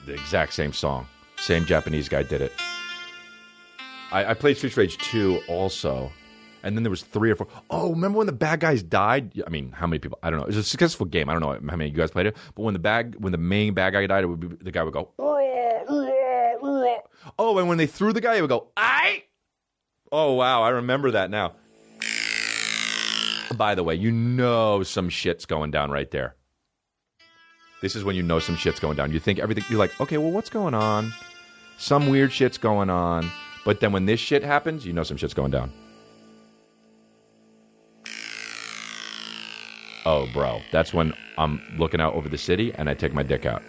The exact same song. Same Japanese guy did it. I played Streets of Rage 2 also. And then there was 3 or 4. Oh, remember when the bad guys died? I mean, how many people? I don't know. It was a successful game. I don't know how many of you guys played it. But when the main bad guy died, the guy would go, oh, yeah. Oh, and when they threw the guy, he would go, aye. Oh, wow, I remember that now. By the way, you know some shit's going down right there. This is when you know some shit's going down. You think everything, you're like, okay, well, what's going on? Some weird shit's going on. But then when this shit happens, you know some shit's going down. Oh, bro, that's when I'm looking out over the city and I take my dick out.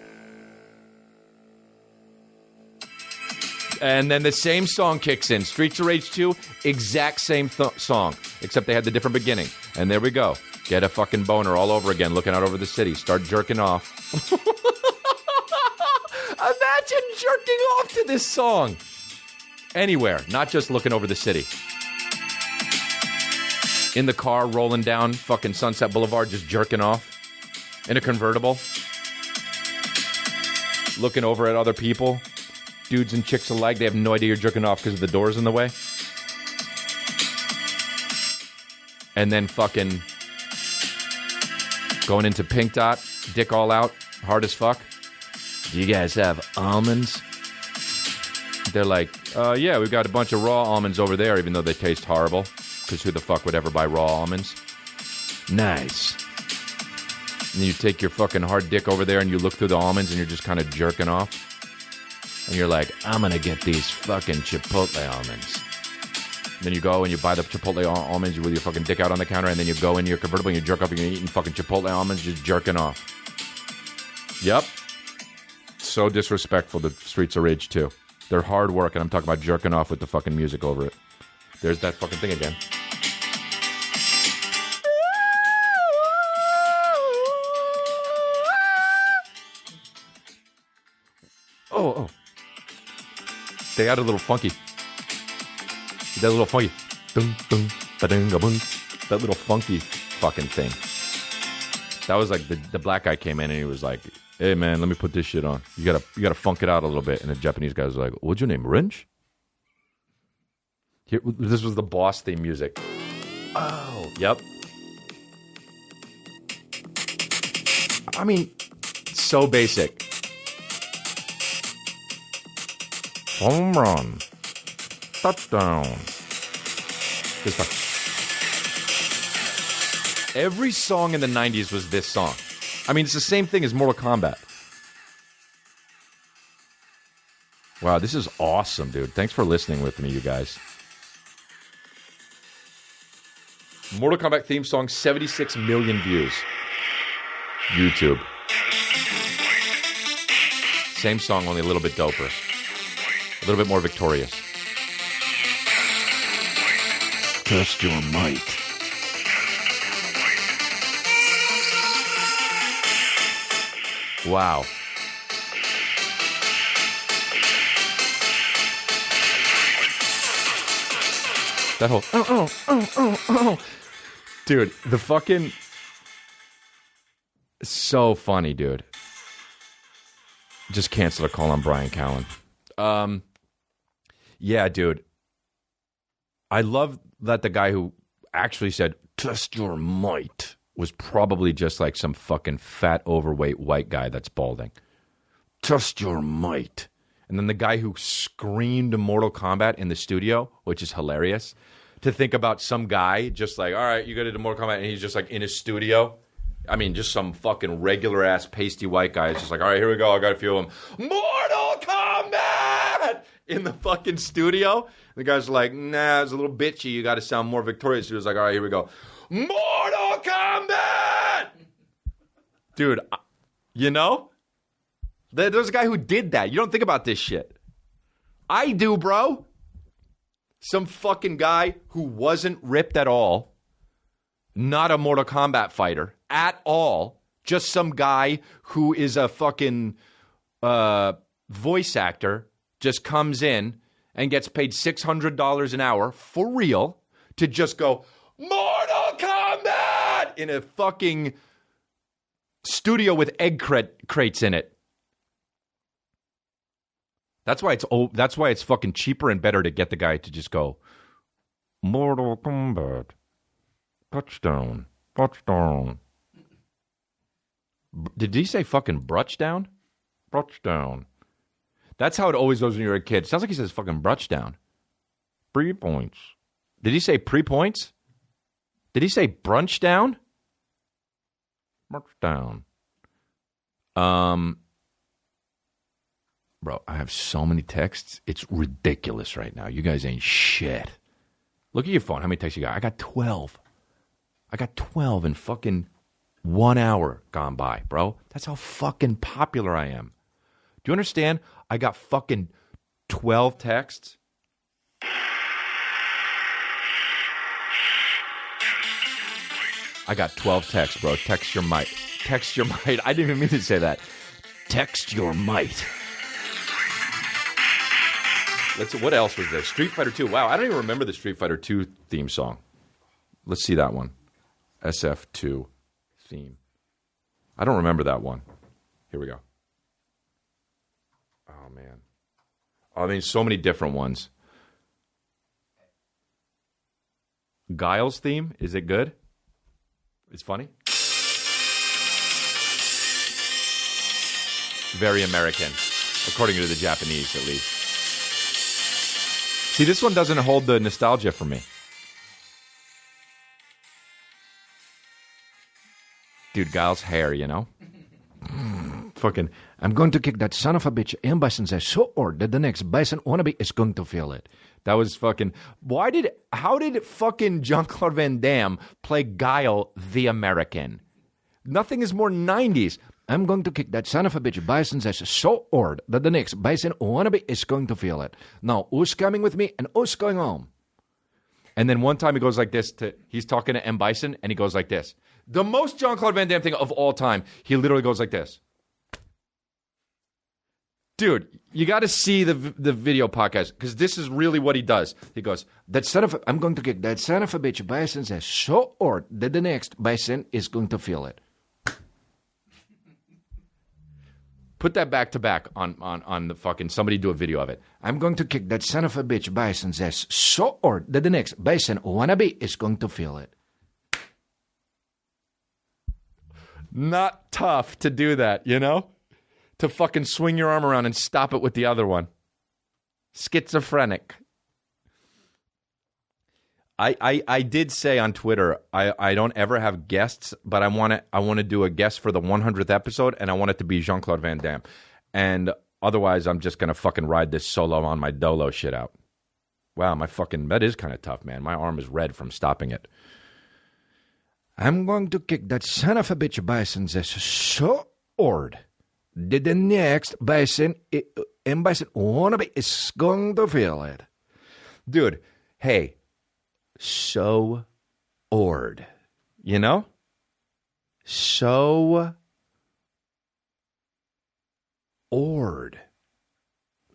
And then the same song kicks in. Streets of Rage 2, exact same song, except they had the different beginning. And there we go. Get a fucking boner all over again, looking out over the city. Start jerking off. Imagine jerking off to this song. Anywhere, not just looking over the city. In the car, rolling down fucking Sunset Boulevard, just jerking off. In a convertible. Looking over at other people. Dudes and chicks alike, they have no idea you're jerking off because the door's in the way. And then fucking going into Pink Dot, dick all out, hard as fuck. Do you guys have almonds? They're like, yeah, we've got a bunch of raw almonds over there, even though they taste horrible. Because who the fuck would ever buy raw almonds? Nice. And you take your fucking hard dick over there and you look through the almonds and you're just kind of jerking off. And you're like, I'm going to get these fucking Chipotle almonds. And then you go and you buy the Chipotle almonds with your fucking dick out on the counter, and then you go in your convertible and you jerk off and you're eating fucking Chipotle almonds, just jerking off. Yep. So disrespectful to Streets of Rage 2. They're hard work, and I'm talking about jerking off with the fucking music over it. There's that fucking thing again. Oh. They added a little funky. That little funky. That little funky fucking thing. That was like the black guy came in and he was like, hey man, let me put this shit on. You gotta funk it out a little bit. And the Japanese guy was like, what's your name, Wrench? Here, this was the boss theme music. Oh, yep. I mean, so basic. Home run. Touchdown. This fuck. Every song in the 90s was this song. I mean, it's the same thing as Mortal Kombat. Wow, this is awesome, dude. Thanks for listening with me, you guys. Mortal Kombat theme song, 76 million views. YouTube. Same song, only a little bit doper. A little bit more victorious. Test your might. Wow. That whole oh. Dude, the fucking so funny, dude. Just cancel a call on Brian Callen. Yeah, dude. I love that the guy who actually said, test your might, was probably just like some fucking fat, overweight white guy that's balding. Test your might. And then the guy who screamed Mortal Kombat in the studio, which is hilarious, to think about some guy just like, all right, you got to do Mortal Kombat, and he's just like in his studio. I mean, just some fucking regular-ass pasty white guy is just like, all right, here we go, I got a few of them. Mortal Kombat! In the fucking studio. The guy's like, nah, it's a little bitchy, you got to sound more victorious. He was like, all right, here we go. Mortal Kombat! Dude, you know? There's a guy who did that. You don't think about this shit. I do, bro. Some fucking guy who wasn't ripped at all. Not a Mortal Kombat fighter at all. Just some guy who is a fucking voice actor. Just comes in and gets paid $600 an hour for real to just go, Mortal Kombat! In a fucking studio with egg crates in it. That's why it's fucking cheaper and better to get the guy to just go, Mortal Kombat. Touchdown. Bruchdown. Did he say fucking Bruchdown? Bruchdown. That's how it always goes when you're a kid. It sounds like he says fucking Bruchdown. 3 points. Did he say pre-points? Did he say brunch down? Bruchdown. Bro, I have so many texts. It's ridiculous right now. You guys ain't shit. Look at your phone. How many texts you got? I got 12. I got 12 in fucking 1 hour gone by, bro. That's how fucking popular I am. Do you understand? I got fucking 12 texts. I got 12 texts, bro. Text your might. Text your might. I didn't even mean to say that. Text your might. What else was there? Street Fighter 2. Wow, I don't even remember the Street Fighter 2 theme song. Let's see that one. SF2 theme. I don't remember that one. Here we go. Oh, man. I mean, so many different ones. Guile's theme, is it good? It's funny? Very American, according to the Japanese, at least. See, this one doesn't hold the nostalgia for me. Dude, Guile's hair, you know? Fucking, I'm going to kick that son of a bitch in Bison says so or that the next Bison wannabe is going to feel it. That was fucking, how did fucking Jean-Claude Van Damme play Guile the American? Nothing is more 90s. I'm going to kick that son of a bitch Bison says so or that the next Bison wannabe is going to feel it. Now, who's coming with me and who's going home? And then one time he goes like this he's talking to M. Bison and he goes like this. The most Jean-Claude Van Damme thing of all time, he literally goes like this. Dude, you got to see the video podcast because this is really what he does. He goes, I'm going to kick that son of a bitch Bison says so or that the next Bison is going to feel it. Put that back to back on the fucking, somebody do a video of it. I'm going to kick that son of a bitch Bison says so or that the next Bison wannabe is going to feel it. Not tough to do that, you know? To fucking swing your arm around and stop it with the other one. Schizophrenic. I did say on Twitter I don't ever have guests, but I want to do a guest for the 100th episode, and I want it to be Jean-Claude Van Damme. And otherwise, I'm just gonna fucking ride this solo on my dolo shit out. Wow, that is kind of tough, man. My arm is red from stopping it. I'm going to kick that son of a bitch bison's ass so hard that the next bison wannabe is going to feel it. Dude, hey, so hard. You know? So hard.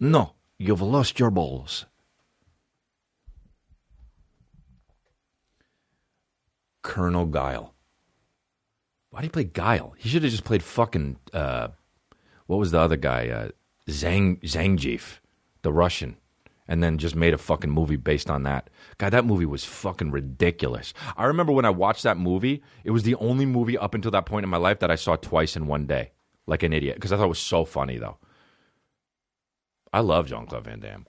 No, you've lost your balls. Colonel Guile. Why did he play Guile? He should have just played fucking, what was the other guy? Zangief, the Russian. And then just made a fucking movie based on that. God, that movie was fucking ridiculous. I remember when I watched that movie, it was the only movie up until that point in my life that I saw twice in one day. Like an idiot. Because I thought it was so funny, though. I love Jean-Claude Van Damme.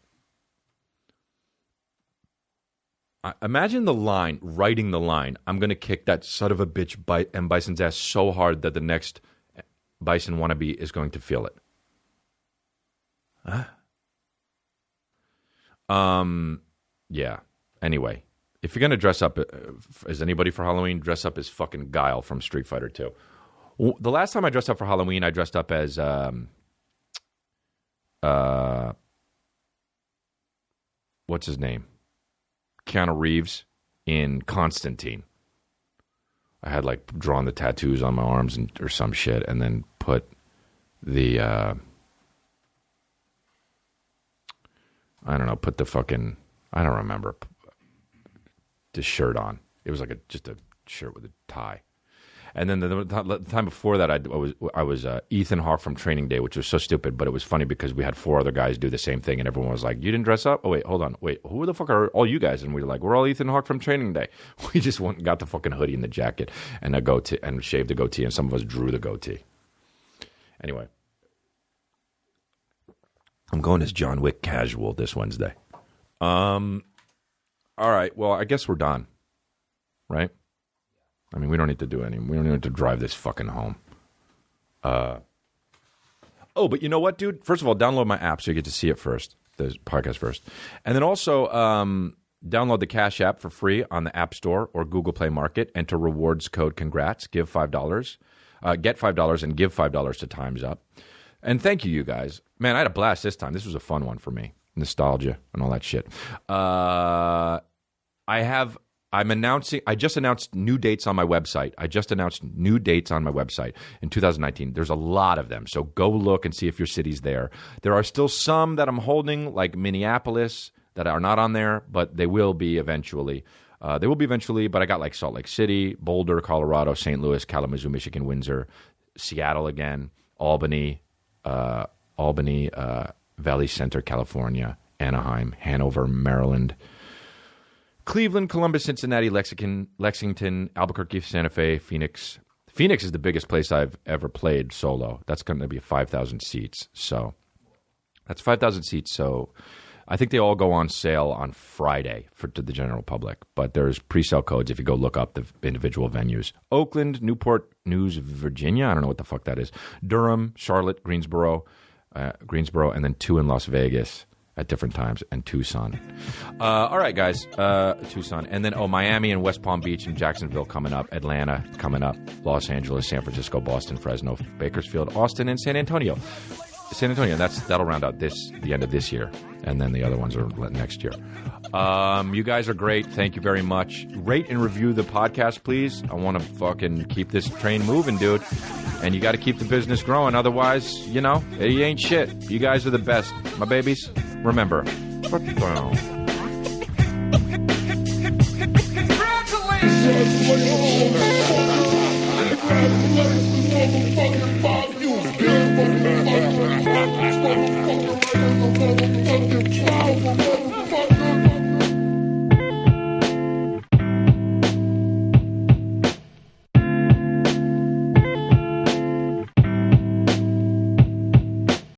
Imagine the line, writing the line, I'm going to kick that son of a bitch M. Bison's ass so hard that the next Bison wannabe is going to feel it. Huh? Yeah. Anyway, if you're going to dress up as anybody for Halloween, dress up as fucking Guile from Street Fighter 2. The last time I dressed up for Halloween, I dressed up as, what's his name? Keanu Reeves in Constantine. I had like drawn the tattoos on my arms or some shit, and then put the put the fucking, I don't remember, the shirt on. It was like just a shirt with a tie. And then the time before that, I was Ethan Hawke from Training Day, which was so stupid, but it was funny because we had 4 other guys do the same thing, and everyone was like, "You didn't dress up? Oh wait, hold on, wait, who the fuck are all you guys?" And we were like, "We're all Ethan Hawke from Training Day." We just went and got the fucking hoodie and the jacket and a goatee and shaved the goatee, and some of us drew the goatee. Anyway, I'm going as John Wick casual this Wednesday. All right, well, I guess we're done, right? I mean, we don't need to do we don't need to drive this fucking home. But you know what, dude? First of all, download my app so you get to see it first, the podcast first. And then also download the Cash App for free on the App Store or Google Play Market. Enter rewards code congrats. Give $5. Get $5 and give $5 to Time's Up. And thank you guys. Man, I had a blast this time. This was a fun one for me. Nostalgia and all that shit. I just announced new dates on my website. In 2019. There's a lot of them. So go look and see if your city's there. There are still some that I'm holding, like Minneapolis, that are not on there, but they will be eventually. But I got like Salt Lake City, Boulder, Colorado, St. Louis, Kalamazoo, Michigan, Windsor, Seattle again, Albany, Valley Center, California, Anaheim, Hanover, Maryland, Cleveland, Columbus, Cincinnati, Lexington, Albuquerque, Santa Fe, Phoenix. Phoenix is the biggest place I've ever played solo. That's going to be 5,000 seats. So that's 5,000 seats. So I think they all go on sale on Friday to the general public. But there's pre-sale codes if you go look up the individual venues. Oakland, Newport News, Virginia. I don't know what the fuck that is. Durham, Charlotte, Greensboro, and then 2 in Las Vegas at different times, and Tucson. All right, guys. Tucson. And then, Miami and West Palm Beach and Jacksonville coming up. Atlanta coming up. Los Angeles, San Francisco, Boston, Fresno, Bakersfield, Austin, and San Antonio. That'll round out the end of this year. And then the other ones are next year. You guys are great. Thank you very much. Rate and review the podcast, please. I want to fucking keep this train moving, dude. And you got to keep the business growing. Otherwise, it ain't shit. You guys are the best. My babies, remember. Congratulations!